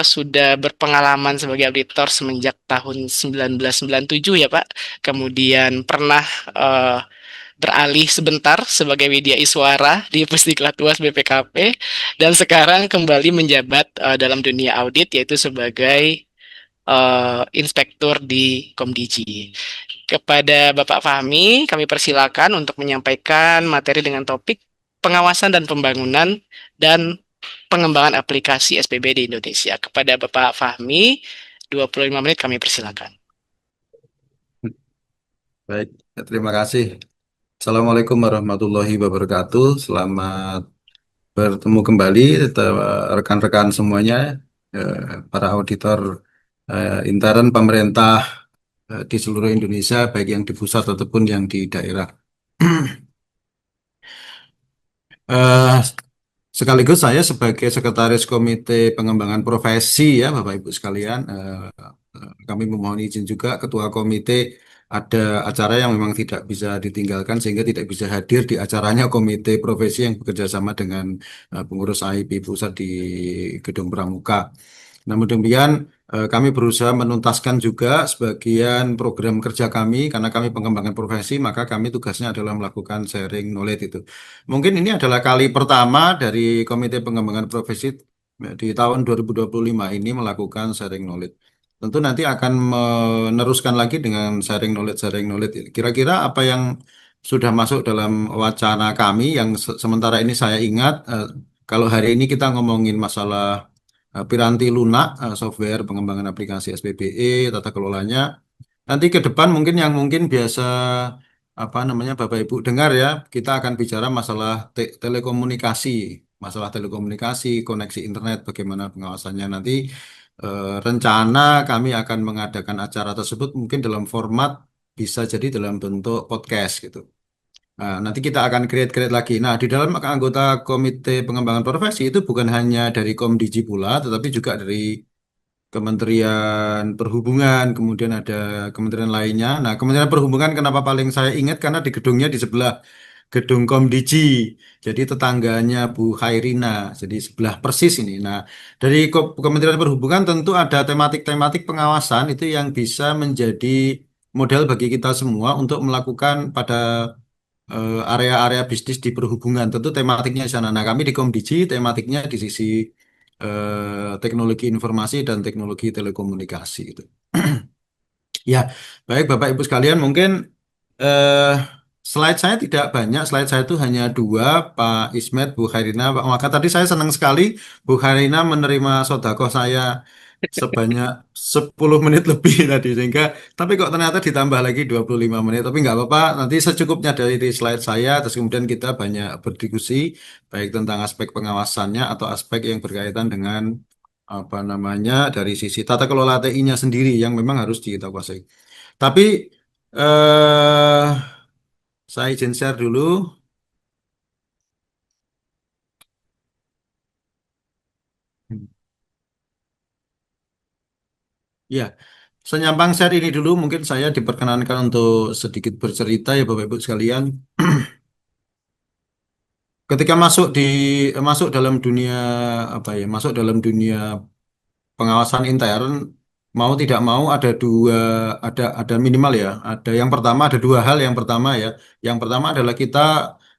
sudah berpengalaman sebagai auditor semenjak tahun 1997 ya Pak. Kemudian pernah beralih sebentar sebagai Widya Iswara di Pusdiklat UAS BPKP dan sekarang kembali menjabat dalam dunia audit yaitu sebagai inspektur di Komdigi. Kepada Bapak Fahmi, kami persilakan untuk menyampaikan materi dengan topik pengawasan dan pembangunan dan pengembangan aplikasi SPB di Indonesia. Kepada Bapak Fahmi, 25 menit kami persilakan. Baik, terima kasih. Assalamualaikum warahmatullahi wabarakatuh. Selamat bertemu kembali rekan-rekan semuanya, para auditor intern pemerintah di seluruh Indonesia, baik yang di pusat ataupun yang di daerah. Eh, Sekaligus saya sebagai Sekretaris Komite Pengembangan Profesi ya Bapak Ibu sekalian, kami memohon izin juga Ketua Komite ada acara yang memang tidak bisa ditinggalkan sehingga tidak bisa hadir di acaranya Komite Profesi yang bekerja sama dengan pengurus AIP Pusat di Gedung Pramuka. Namun demikian, kami berusaha menuntaskan juga sebagian program kerja kami karena kami pengembangan profesi, maka kami tugasnya adalah melakukan sharing knowledge itu. Mungkin ini adalah kali pertama dari Komite Pengembangan Profesi di tahun 2025 ini melakukan sharing knowledge. Tentu nanti akan meneruskan lagi dengan sharing knowledge-sharing knowledge. Kira-kira apa yang sudah masuk dalam wacana kami yang sementara ini saya ingat, kalau hari ini kita ngomongin masalah Piranti Lunak, software pengembangan aplikasi SPBE, tata kelolanya. Nanti ke depan mungkin yang mungkin biasa apa namanya Bapak Ibu dengar ya, kita akan bicara masalah telekomunikasi, masalah telekomunikasi, koneksi internet, bagaimana pengawasannya. Nanti rencana kami akan mengadakan acara tersebut mungkin dalam format bisa jadi dalam bentuk podcast gitu. Nah, nanti kita akan create lagi. Nah, di dalam anggota Komite Pengembangan Profesi itu bukan hanya dari Komdiji pula, tetapi juga dari Kementerian Perhubungan, kemudian ada kementerian lainnya. Nah, Kementerian Perhubungan kenapa paling saya ingat karena di gedungnya di sebelah gedung Komdiji. Jadi tetangganya Bu Khairina. Jadi sebelah persis ini. Nah, dari Kementerian Perhubungan tentu ada tematik-tematik pengawasan itu yang bisa menjadi model bagi kita semua untuk melakukan pada area-area bisnis di perhubungan. Tentu tematiknya di sana. Nah, kami di Komdiji tematiknya di sisi teknologi informasi dan teknologi telekomunikasi itu. Ya, baik Bapak Ibu sekalian, mungkin eh, slide saya tidak banyak, slide saya itu hanya dua, Pak Ismet, Bu Khairina. Maka tadi saya senang sekali Bu Khairina menerima sodako saya sebanyak 10 menit lebih tadi sehingga tapi kok ternyata ditambah lagi 25 menit tapi nggak apa-apa nanti secukupnya dari di slide saya terus kemudian kita banyak berdiskusi baik tentang aspek pengawasannya atau aspek yang berkaitan dengan apa namanya dari sisi tata kelola TI-nya sendiri yang memang harus kita kuasai. Tapi eh saya izin share dulu. Ya, senyampang share ini dulu mungkin saya diperkenankan untuk sedikit bercerita ya Bapak Ibu sekalian. Ketika masuk dalam dunia apa ya, masuk dalam dunia pengawasan intern, mau tidak mau ada minimal ya. Ada yang pertama ada dua hal. Yang pertama ya, yang pertama adalah kita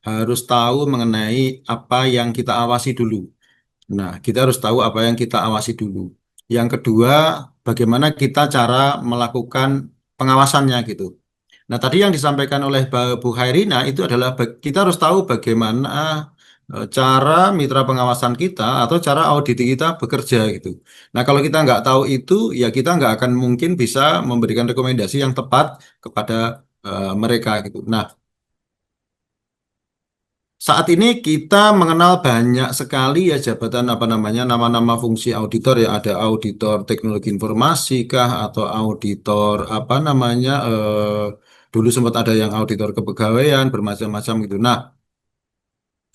harus tahu mengenai apa yang kita awasi dulu. Nah, kita harus tahu apa yang kita awasi dulu. Yang kedua, bagaimana kita cara melakukan pengawasannya gitu. Nah, tadi yang disampaikan oleh Bu Khairina itu adalah kita harus tahu bagaimana cara mitra pengawasan kita atau cara audit kita bekerja gitu. Nah, kalau kita nggak tahu itu, ya kita nggak akan mungkin bisa memberikan rekomendasi yang tepat kepada mereka gitu. Nah, saat ini kita mengenal banyak sekali ya jabatan apa namanya nama-nama fungsi auditor ya ada auditor teknologi informasi kah atau auditor apa namanya dulu sempat ada yang auditor kepegawaian bermacam-macam gitu. Nah,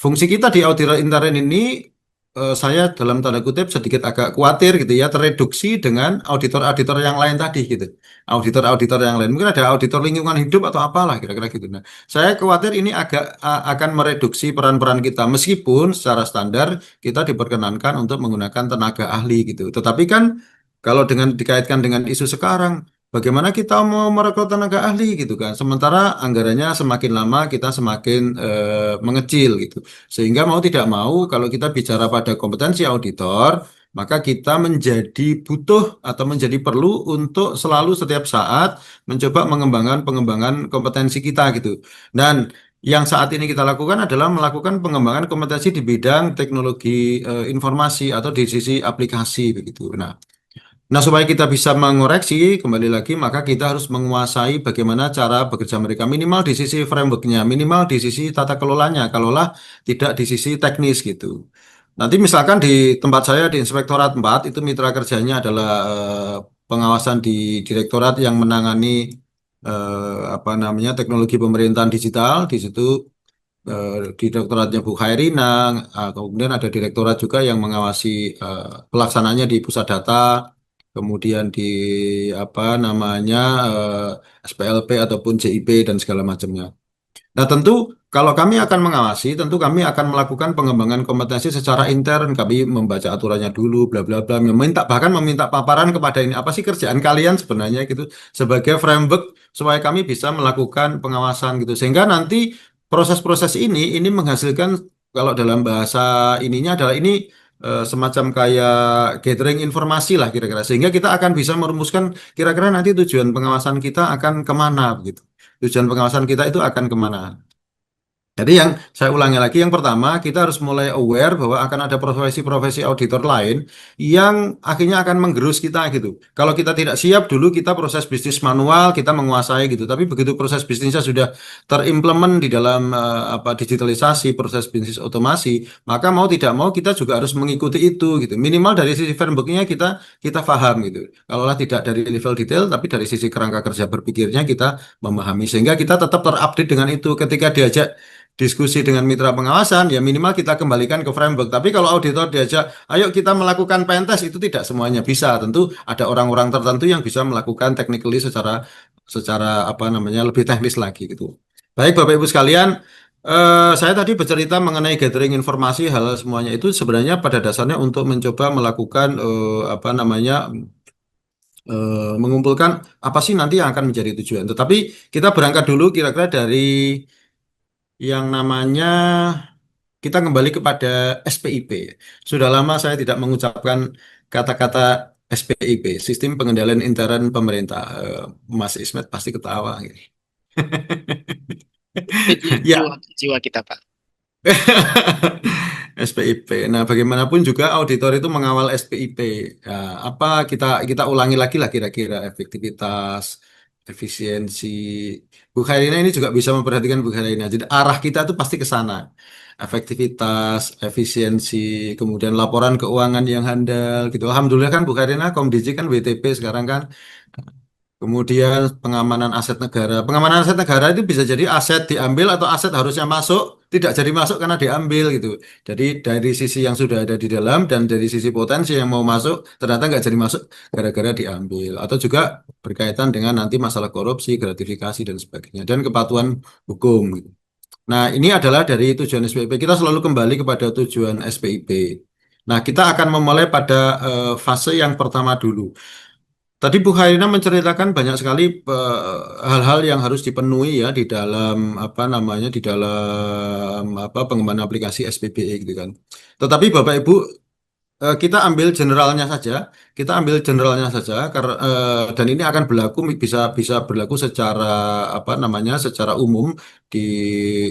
fungsi kita di auditor intern ini saya dalam tanda kutip sedikit agak khawatir gitu ya tereduksi dengan auditor-auditor yang lain tadi gitu. Auditor-auditor yang lain mungkin ada auditor lingkungan hidup atau apalah kira-kira gitu. Nah, saya khawatir ini akan mereduksi peran-peran kita meskipun secara standar kita diperkenankan untuk menggunakan tenaga ahli gitu. Tetapi kan kalau dengan dikaitkan dengan isu sekarang bagaimana kita mau merekrut tenaga ahli gitu kan? Sementara anggarannya semakin lama kita semakin mengecil gitu. Sehingga mau tidak mau kalau kita bicara pada kompetensi auditor, maka kita menjadi butuh atau menjadi perlu untuk selalu setiap saat mencoba mengembangkan pengembangan kompetensi kita gitu. Dan yang saat ini kita lakukan adalah melakukan pengembangan kompetensi di bidang teknologi informasi atau di sisi aplikasi begitu. Nah, Nah, supaya kita bisa mengoreksi kembali lagi, maka kita harus menguasai bagaimana cara bekerja mereka minimal di sisi frameworknya, minimal di sisi tata kelolanya, kalaulah tidak di sisi teknis gitu. Nanti misalkan di tempat saya di Inspektorat 4 itu mitra kerjanya adalah pengawasan di direktorat yang menangani apa namanya teknologi pemerintahan digital. Di situ eh, direktoratnya Bu Khairina, kemudian ada direktorat juga yang mengawasi pelaksanaannya di pusat data, kemudian di apa namanya SPLP ataupun JIP dan segala macamnya. Nah, tentu kalau kami akan mengawasi, tentu kami akan melakukan pengembangan kompetensi secara intern. Kami membaca aturannya dulu, bla bla bla, meminta bahkan meminta paparan kepada ini apa sih kerjaan kalian sebenarnya gitu sebagai framework supaya kami bisa melakukan pengawasan gitu. Sehingga nanti proses-proses ini menghasilkan kalau dalam bahasa ininya adalah ini semacam kayak gathering informasi lah kira-kira. Sehingga kita akan bisa merumuskan kira-kira nanti tujuan pengawasan kita akan kemana begitu. Tujuan pengawasan kita itu akan kemana. Jadi yang saya ulangi lagi, yang pertama kita harus mulai aware bahwa akan ada profesi-profesi auditor lain yang akhirnya akan menggerus kita gitu. Kalau kita tidak siap dulu kita proses bisnis manual, kita menguasai gitu. Tapi begitu proses bisnisnya sudah terimplement di dalam apa digitalisasi, proses bisnis otomasi, maka mau tidak mau kita juga harus mengikuti itu gitu. Minimal dari sisi frameworknya kita paham gitu. Kalaulah tidak dari level detail, tapi dari sisi kerangka kerja berpikirnya kita memahami sehingga kita tetap terupdate dengan itu ketika diajak diskusi dengan mitra pengawasan, ya minimal kita kembalikan ke framework. Tapi kalau auditor diajak, ayo kita melakukan pentest, itu tidak semuanya bisa. Tentu ada orang-orang tertentu yang bisa melakukan technically secara secara apa namanya lebih teknis lagi gitu. Baik Bapak Ibu sekalian, saya tadi bercerita mengenai gathering informasi hal semuanya itu sebenarnya pada dasarnya untuk mencoba melakukan apa namanya mengumpulkan apa sih nanti yang akan menjadi tujuan. Tetapi kita berangkat dulu kira-kira dari yang namanya kita kembali kepada SPIP. Sudah lama saya tidak mengucapkan kata-kata SPIP, Sistem Pengendalian Intern Pemerintah. Mas Ismet pasti ketawa. Itu Ya, jiwa jiwa kita, Pak. SPIP. Nah, bagaimanapun juga auditor itu mengawal SPIP. Ya, apa kita kita ulangi lagi lah kira-kira efektivitas, efisiensi. Bu Khairina ini juga bisa memperhatikan Bu Khairina. Jadi arah kita itu pasti ke sana. Efektivitas, efisiensi, kemudian laporan keuangan yang handal gitu. Alhamdulillah kan Bu Khairina Komdiji kan WTP sekarang kan. Kemudian pengamanan aset negara. Pengamanan aset negara itu bisa jadi aset diambil atau aset harusnya masuk, tidak jadi masuk karena diambil gitu. Jadi dari sisi yang sudah ada di dalam dan dari sisi potensi yang mau masuk, ternyata nggak jadi masuk gara-gara diambil. Atau juga berkaitan dengan nanti masalah korupsi, gratifikasi, dan sebagainya. Dan kepatuhan hukum gitu. Nah, ini adalah dari tujuan SPIP. Kita selalu kembali kepada tujuan SPIP. Nah, kita akan memulai pada fase yang pertama dulu. Tadi Bu Khairina menceritakan banyak sekali hal-hal yang harus dipenuhi ya di dalam apa namanya di dalam apa pengembangan aplikasi SPBE gitu kan. Tetapi Bapak Ibu kita ambil generalnya saja, kita ambil generalnya saja karena dan ini akan berlaku bisa bisa berlaku secara apa namanya secara umum di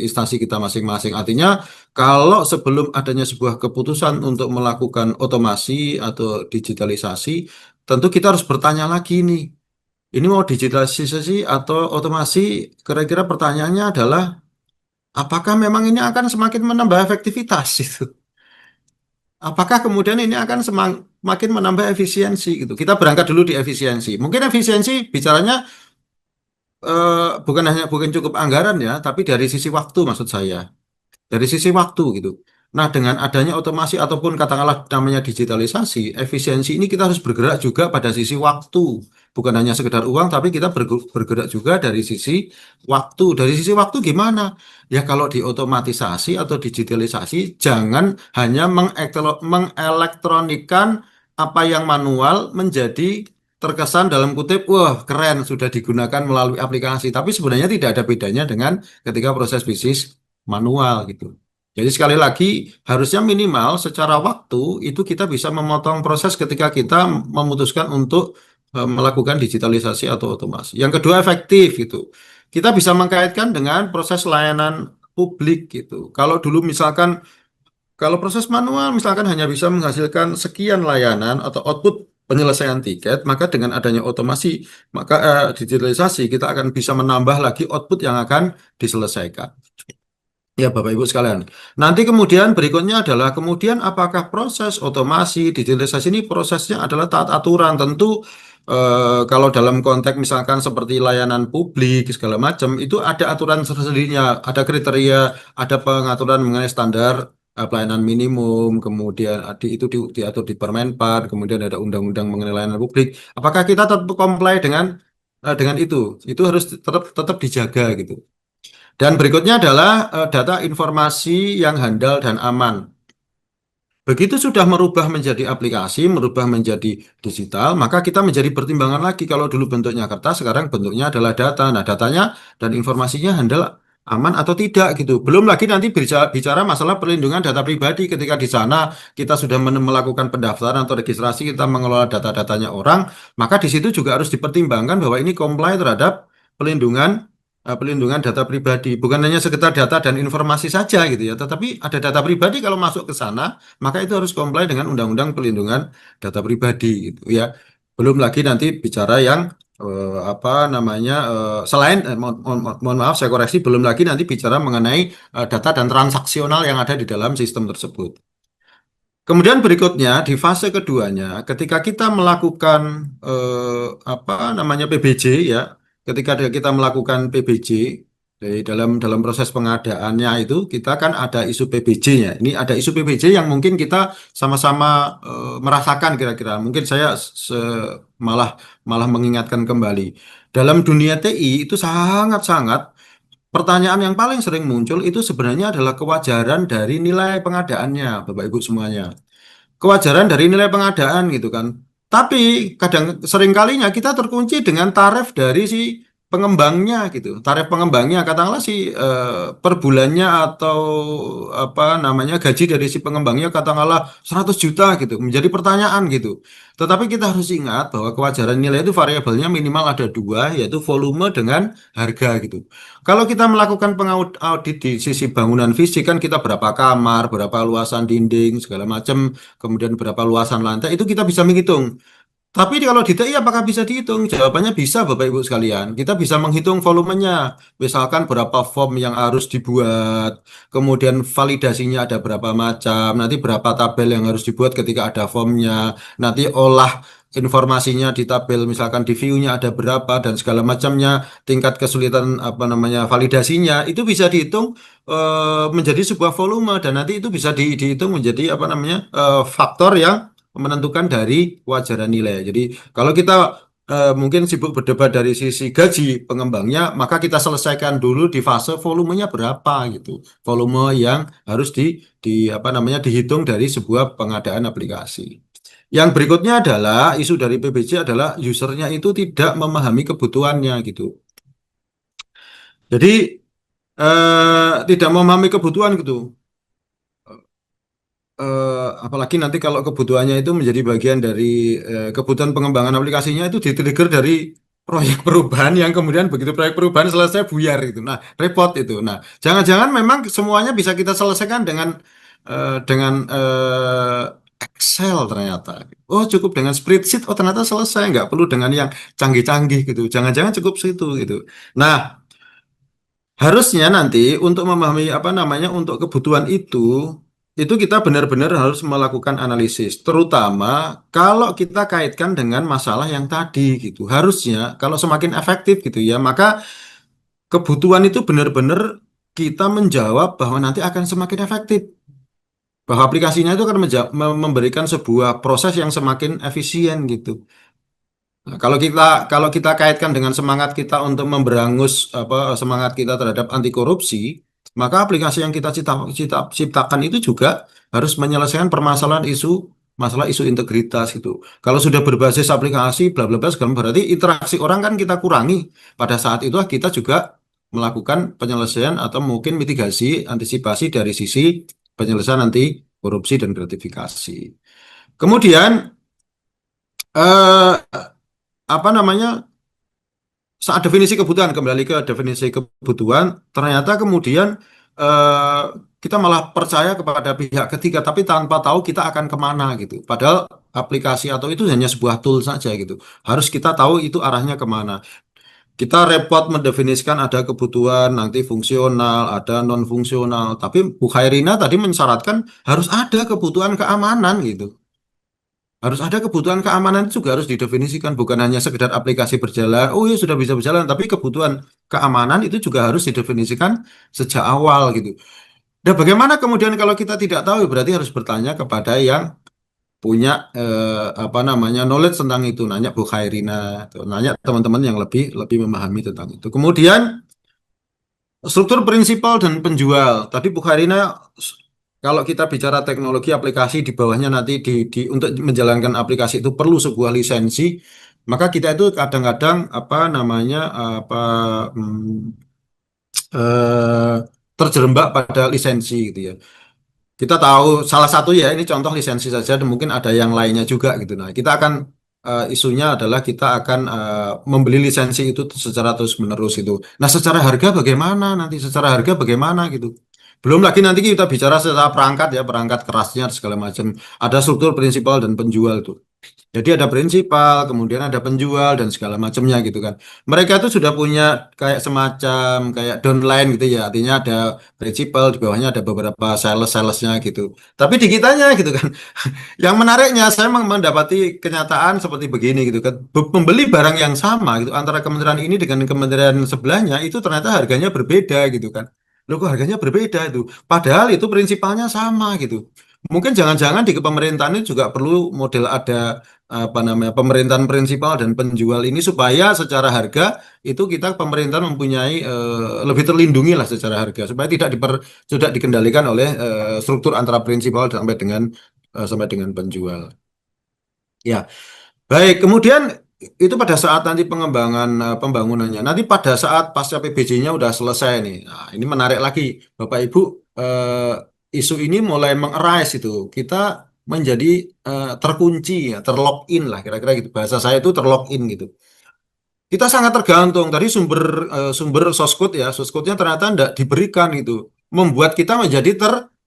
instansi kita masing-masing. Artinya kalau sebelum adanya sebuah keputusan untuk melakukan otomasi atau digitalisasi, tentu kita harus bertanya lagi nih. Ini mau digitalisasi atau otomasi? Kira-kira pertanyaannya adalah apakah memang ini akan semakin menambah efektivitas itu? Apakah kemudian ini akan semakin menambah efisiensi gitu? Kita berangkat dulu di efisiensi. Mungkin efisiensi bicaranya bukan cukup anggaran ya, tapi dari sisi waktu maksud saya. Dari sisi waktu gitu. Nah, dengan adanya otomasi ataupun katakanlah namanya digitalisasi, efisiensi ini kita harus bergerak juga pada sisi waktu. Bukan hanya sekedar uang, tapi kita bergerak juga dari sisi waktu. Dari sisi waktu gimana? Ya kalau diotomatisasi atau digitalisasi, jangan hanya mengelektronikan apa yang manual menjadi terkesan dalam kutip, wah keren sudah digunakan melalui aplikasi. Tapi sebenarnya tidak ada bedanya dengan ketika proses bisnis manual gitu. Jadi sekali lagi harusnya minimal secara waktu itu kita bisa memotong proses ketika kita memutuskan untuk melakukan digitalisasi atau otomasi. Yang kedua efektif gitu. Kita bisa mengkaitkan dengan proses layanan publik gitu. Kalau dulu misalkan kalau proses manual misalkan hanya bisa menghasilkan sekian layanan atau output penyelesaian tiket, maka dengan adanya otomasi, maka digitalisasi, kita akan bisa menambah lagi output yang akan diselesaikan. Ya, Bapak Ibu sekalian. Nanti kemudian berikutnya adalah kemudian apakah proses otomasi digitalisasi ini prosesnya adalah taat aturan. Tentu kalau dalam konteks misalkan seperti layanan publik segala macam itu ada aturan tersendirinya, ada kriteria, ada pengaturan mengenai standar pelayanan minimum, kemudian itu diatur di Permenpan, kemudian ada undang-undang mengenai layanan publik. Apakah kita tetap comply dengan itu? Itu harus tetap dijaga gitu. Dan berikutnya adalah data informasi yang handal dan aman. Begitu sudah merubah menjadi aplikasi, merubah menjadi digital, maka kita menjadi pertimbangan lagi. Kalau dulu bentuknya kertas, sekarang bentuknya adalah data. Nah, datanya dan informasinya handal, aman atau tidak gitu. Belum lagi nanti bicara masalah perlindungan data pribadi. Ketika di sana kita sudah melakukan pendaftaran atau registrasi, kita mengelola data-datanya orang, maka di situ juga harus dipertimbangkan bahwa ini comply terhadap pelindungan data pribadi. Bukan hanya sekedar data dan informasi saja gitu ya, tetapi ada data pribadi kalau masuk ke sana maka itu harus comply dengan Undang-Undang Perlindungan Data Pribadi gitu ya. Belum lagi nanti bicara yang apa namanya mohon maaf saya koreksi, belum lagi nanti bicara mengenai data dan transaksional yang ada di dalam sistem tersebut. Kemudian berikutnya di fase keduanya, ketika kita melakukan apa namanya PBJ ya, ketika kita melakukan PBJ dalam proses pengadaannya itu kita kan ada isu PBJ-nya. Ini ada isu PBJ yang mungkin kita sama-sama merasakan kira-kira. Mungkin saya malah malah mengingatkan kembali. Dalam dunia TI itu sangat-sangat pertanyaan yang paling sering muncul itu sebenarnya adalah kewajaran dari nilai pengadaannya, Bapak Ibu semuanya, kewajaran dari nilai pengadaan gitu kan. Tapi kadang sering kalinya kita terkunci dengan tarif dari si pengembangnya gitu. Tarif pengembangnya katakanlah si per bulannya atau apa namanya gaji dari si pengembangnya katakanlah 100 juta gitu. Menjadi pertanyaan gitu. Tetapi kita harus ingat bahwa kewajaran nilai itu variabelnya minimal ada dua, yaitu volume dengan harga gitu. Kalau kita melakukan pengaudit di sisi bangunan fisik kan kita berapa kamar, berapa luasan dinding, segala macam, kemudian berapa luasan lantai, itu kita bisa menghitung. Tapi kalau di TI apakah bisa dihitung? Jawabannya bisa, Bapak Ibu sekalian. Kita bisa menghitung volumenya. Misalkan berapa form yang harus dibuat, kemudian validasinya ada berapa macam, nanti berapa tabel yang harus dibuat ketika ada formnya, nanti olah informasinya di tabel, misalkan di view-nya ada berapa dan segala macamnya, tingkat kesulitan apa namanya validasinya, itu bisa dihitung menjadi sebuah volume dan nanti itu bisa dihitung menjadi apa namanya faktor yang menentukan dari wajaran nilai. Jadi kalau kita mungkin sibuk berdebat dari sisi gaji pengembangnya, maka kita selesaikan dulu di fase volumenya berapa gitu. Volume yang harus di apa namanya dihitung dari sebuah pengadaan aplikasi. Yang berikutnya adalah isu dari PBJ adalah usernya itu tidak memahami kebutuhannya gitu. Jadi tidak memahami kebutuhan gitu. Apalagi nanti kalau kebutuhannya itu menjadi bagian dari kebutuhan pengembangan aplikasinya itu di-trigger dari proyek perubahan yang kemudian begitu proyek perubahan selesai buyar itu. Nah, repot itu. Nah, jangan-jangan memang semuanya bisa kita selesaikan dengan Excel ternyata. Oh, cukup dengan spreadsheet. Oh, ternyata selesai. Nggak perlu dengan yang canggih-canggih gitu. Jangan-jangan cukup situ gitu. Nah, harusnya nanti untuk memahami apa namanya untuk kebutuhan itu kita benar-benar harus melakukan analisis, terutama kalau kita kaitkan dengan masalah yang tadi gitu. Harusnya kalau semakin efektif gitu ya, maka kebutuhan itu benar-benar kita menjawab bahwa nanti akan semakin efektif. Bahwa aplikasinya itu akan memberikan sebuah proses yang semakin efisien gitu. Nah, kalau kita kaitkan dengan semangat kita untuk memberangus apa semangat kita terhadap anti korupsi, maka aplikasi yang kita ciptakan itu juga harus menyelesaikan permasalahan masalah isu integritas itu. Kalau sudah berbasis aplikasi bla bla bla segala berarti interaksi orang kan kita kurangi. Pada saat itu kita juga melakukan penyelesaian atau mungkin mitigasi antisipasi dari sisi penyelesaian anti korupsi dan gratifikasi. Kemudian eh, apa namanya saat definisi kebutuhan kembali ke definisi kebutuhan ternyata kemudian eh, kita malah percaya kepada pihak ketiga, tapi tanpa tahu kita akan kemana gitu. Padahal aplikasi atau itu hanya sebuah tool saja gitu. Harus kita tahu itu arahnya kemana. Kita repot mendefinisikan ada kebutuhan nanti fungsional, ada non fungsional. Tapi Bu Khairina tadi mensyaratkan harus ada kebutuhan keamanan gitu. Harus ada kebutuhan keamanan itu juga harus didefinisikan, bukan hanya sekedar aplikasi berjalan, oh ya sudah bisa berjalan, tapi kebutuhan keamanan itu juga harus didefinisikan sejak awal gitu. Dan bagaimana kemudian kalau kita tidak tahu, berarti harus bertanya kepada yang punya apa namanya knowledge tentang itu, nanya Bu Khairina, tuh, nanya teman-teman yang lebih lebih memahami tentang itu. Kemudian struktur prinsipal dan penjual. Tadi Bu Khairina, kalau kita bicara teknologi aplikasi di bawahnya nanti untuk menjalankan aplikasi itu perlu sebuah lisensi, maka kita itu kadang-kadang apa namanya apa eh, terjerembab pada lisensi gitu ya. Kita tahu salah satu ya ini contoh lisensi saja dan mungkin ada yang lainnya juga gitu. Nah, kita akan isunya adalah kita akan membeli lisensi itu secara terus-menerus itu. Nah, secara harga bagaimana nanti secara harga bagaimana gitu. Belum lagi nanti kita bicara secara perangkat ya, perangkat kerasnya segala macam. Ada struktur prinsipal dan penjual itu. Jadi ada prinsipal, kemudian ada penjual dan segala macamnya gitu kan. Mereka itu sudah punya kayak semacam kayak downline gitu ya. Artinya ada prinsipal, di bawahnya ada beberapa sales-salesnya gitu. Tapi di kitanya gitu kan. Yang menariknya saya mendapati kenyataan seperti begini gitu kan. Pembeli barang yang sama gitu antara kementerian ini dengan kementerian sebelahnya itu ternyata harganya berbeda gitu kan. Loh kok harganya berbeda itu? Padahal itu prinsipalnya sama gitu. Mungkin jangan-jangan di kepemerintahan ini juga perlu model ada apa namanya pemerintahan prinsipal dan penjual ini supaya secara harga itu kita pemerintah mempunyai lebih terlindungi lah secara harga supaya tidak dikendalikan oleh struktur antara prinsipal sampai dengan penjual. Ya, baik. Kemudian itu pada saat nanti pengembangan pembangunannya. Nanti pada saat pasca PBJ-nya udah selesai nih. Nah, ini menarik lagi, Bapak Ibu. Isu ini mulai mengerais itu. Kita menjadi terkunci, ya, terlock in lah kira-kira gitu. Bahasa saya itu terlock in gitu. Kita sangat tergantung tadi sumber source code ya, source code-nya ternyata tidak diberikan gitu. Membuat kita menjadi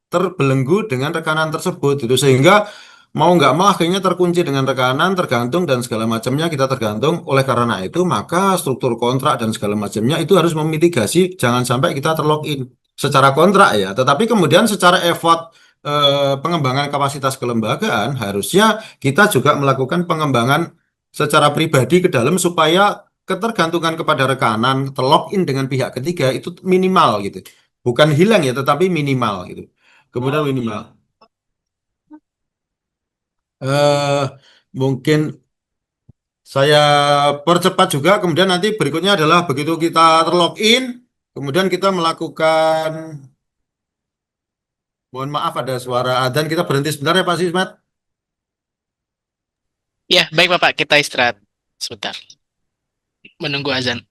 terbelenggu dengan rekanan tersebut gitu sehingga mau nggak mau akhirnya terkunci dengan rekanan, tergantung dan segala macamnya kita tergantung. Oleh karena itu maka struktur kontrak dan segala macamnya itu harus memitigasi jangan sampai kita terlogin secara kontrak ya. Tetapi kemudian secara effort pengembangan kapasitas kelembagaan harusnya kita juga melakukan pengembangan secara pribadi ke dalam supaya ketergantungan kepada rekanan, terlogin dengan pihak ketiga itu minimal gitu. Bukan hilang ya, tetapi minimal gitu. Kemudian minimal. eh Mungkin saya percepat juga. Kemudian nanti berikutnya adalah begitu kita terlogin, kemudian kita melakukan, mohon maaf ada suara adzan, kita berhenti sebentar ya Pak Sismat. Ya, baik Bapak, kita istirahat sebentar menunggu azan.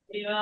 Ya,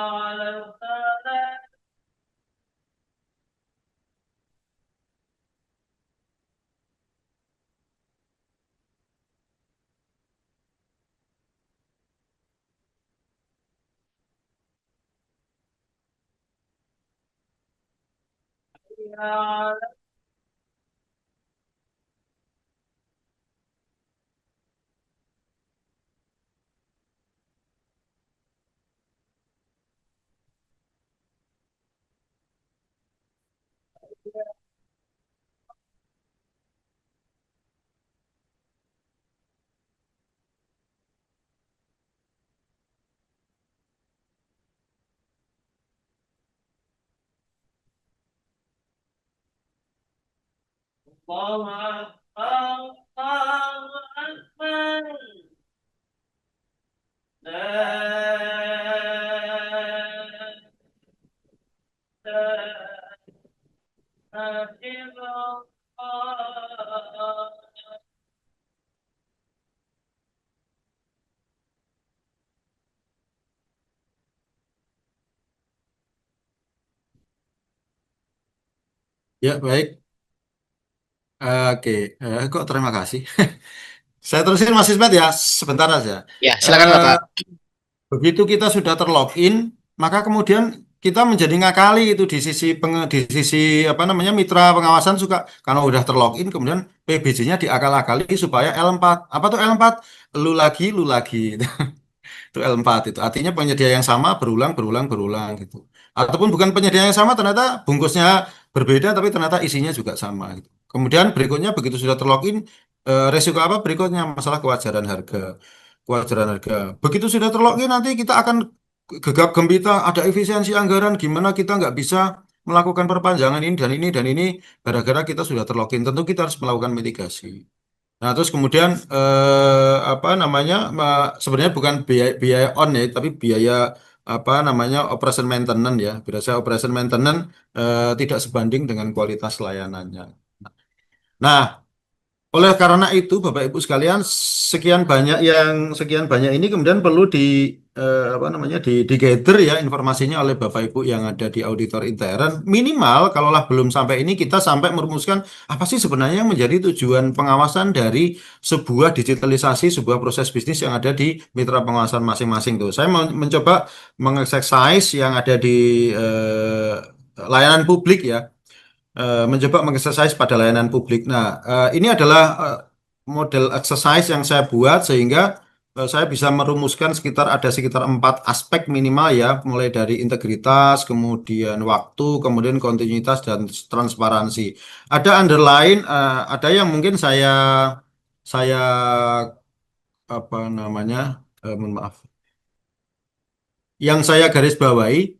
baik. Oke, kok terima kasih. Saya terusin Mas Ismet ya, sebentar aja. Ya, silakan Eh, Bapak. Begitu kita sudah terlogin, maka kemudian kita menjadi ngakali itu di sisi di sisi apa namanya mitra pengawasan suka karena udah terlogin, kemudian PBJ-nya diakal-akali supaya L4. Apa tuh L4? Lu lagi. Itu L4 itu. Artinya penyedia yang sama berulang, berulang, berulang gitu. Ataupun bukan penyedia yang sama, ternyata bungkusnya berbeda, tapi ternyata isinya juga sama gitu. Kemudian berikutnya begitu sudah terlogin, resiko apa berikutnya? Masalah kewajaran harga. Kewajaran harga. Begitu sudah terlogin nanti kita akan gegap gempita, ada efisiensi anggaran, gimana kita nggak bisa melakukan perpanjangan ini dan ini dan ini gara-gara kita sudah terlogin. Tentu kita harus melakukan mitigasi. Nah, terus kemudian apa namanya sebenarnya bukan biaya, biaya on ya, tapi biaya apa namanya operation maintenance ya. Biasa operation maintenance tidak sebanding dengan kualitas layanannya. Nah, oleh karena itu, Bapak Ibu sekalian, sekian banyak ini kemudian perlu di apa namanya di gather ya informasinya oleh Bapak Ibu yang ada di auditor intern. Minimal kalaulah belum sampai ini kita sampai merumuskan apa sih sebenarnya yang menjadi tujuan pengawasan dari sebuah digitalisasi sebuah proses bisnis yang ada di mitra pengawasan masing-masing tuh. Saya mencoba mengexercise yang ada di layanan publik ya, mencoba mengexercise pada layanan publik. Nah, ini adalah model exercise yang saya buat sehingga saya bisa merumuskan sekitar 4 aspek minimal ya, mulai dari integritas, kemudian waktu, kemudian kontinuitas dan transparansi. Ada underline, ada yang mungkin saya apa namanya, mohon maaf, yang saya garis bawahi.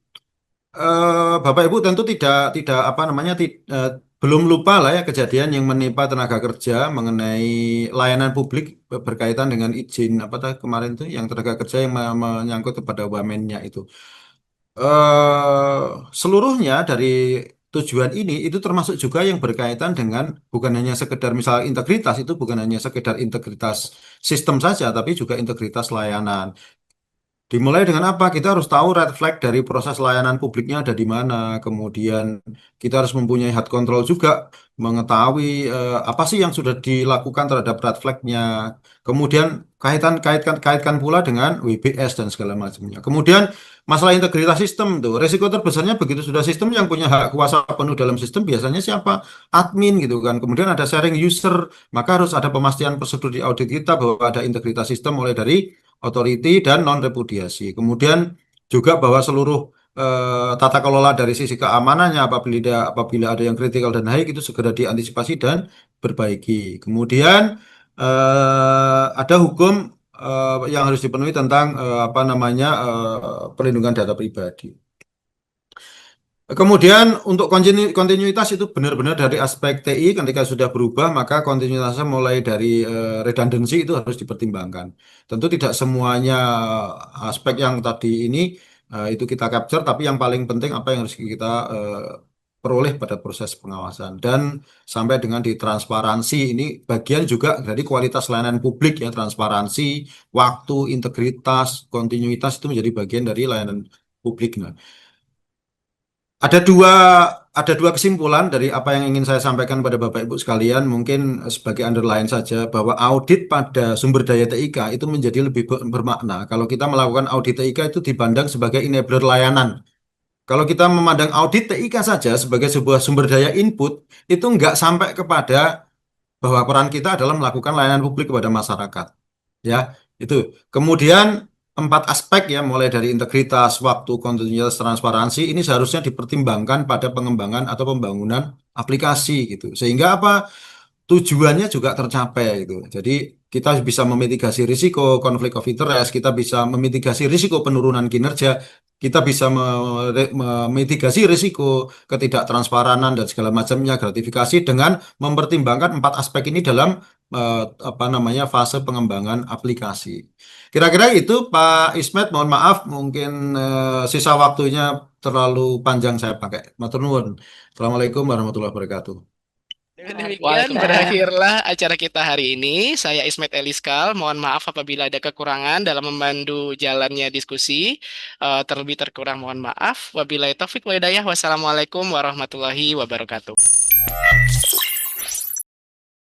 Bapak Ibu tentu tidak apa namanya belum lupa lah ya kejadian yang menimpa tenaga kerja mengenai layanan publik berkaitan dengan izin apa tadi kemarin tuh yang tenaga kerja yang menyangkut kepada wamennya itu. Seluruhnya dari tujuan ini itu termasuk juga yang berkaitan dengan bukan hanya sekedar misal integritas itu bukan hanya sekedar integritas sistem saja tapi juga integritas layanan. Dimulai dengan apa? Kita harus tahu red flag dari proses layanan publiknya ada di mana. Kemudian kita harus mempunyai hard control juga, mengetahui apa sih yang sudah dilakukan terhadap red flagnya. Kemudian kaitkan pula dengan WBS dan segala macamnya. Kemudian masalah integritas sistem tuh, resiko terbesarnya begitu sudah sistem yang punya hak kuasa penuh dalam sistem biasanya siapa? Admin gitu kan. Kemudian ada sharing user, maka harus ada pemastian prosedur di audit kita bahwa ada integritas sistem mulai dari authority dan non repudiasi. Kemudian juga bahwa seluruh tata kelola dari sisi keamanannya apabila ada yang kritikal dan high itu segera diantisipasi dan perbaiki. Kemudian ada hukum yang harus dipenuhi tentang apa namanya perlindungan data pribadi. Kemudian untuk kontinuitas itu benar-benar dari aspek TI ketika sudah berubah maka kontinuitasnya mulai dari redundancy itu harus dipertimbangkan. Tentu tidak semuanya aspek yang tadi ini itu kita capture tapi yang paling penting apa yang harus kita peroleh pada proses pengawasan dan sampai dengan di transparansi ini bagian juga dari kualitas layanan publik ya transparansi, waktu, integritas, kontinuitas itu menjadi bagian dari layanan publik. Nah, ada dua ada dua kesimpulan dari apa yang ingin saya sampaikan pada Bapak Ibu sekalian, mungkin sebagai underline saja bahwa audit pada sumber daya TIK itu menjadi lebih bermakna kalau kita melakukan audit TIK itu dipandang sebagai enabler layanan. Kalau kita memandang audit TIK saja sebagai sebuah sumber daya input, itu nggak sampai kepada bahwa peran kita adalah melakukan layanan publik kepada masyarakat. Ya, itu. Kemudian empat aspek ya, mulai dari integritas, waktu, kontinuitas, transparansi, ini seharusnya dipertimbangkan pada pengembangan atau pembangunan aplikasi gitu. Sehingga apa? Tujuannya juga tercapai gitu. Jadi kita bisa memitigasi risiko konflik of interest, kita bisa memitigasi risiko penurunan kinerja, kita bisa memitigasi risiko ketidaktransparan dan segala macamnya gratifikasi dengan mempertimbangkan empat aspek ini dalam apa namanya fase pengembangan aplikasi. Kira-kira itu Pak Ismet, mohon maaf mungkin sisa waktunya terlalu panjang saya pakai. Matur nuwun. Assalamualaikum warahmatullahi wabarakatuh. Dengan Luar demikian biasa. berakhirlah acara kita hari ini. Saya Ismet Eliskal. Mohon maaf apabila ada kekurangan dalam memandu jalannya diskusi. Terlebih terkurang mohon maaf. Wabillahi taufik wa hidayah. Wassalamualaikum warahmatullahi wabarakatuh.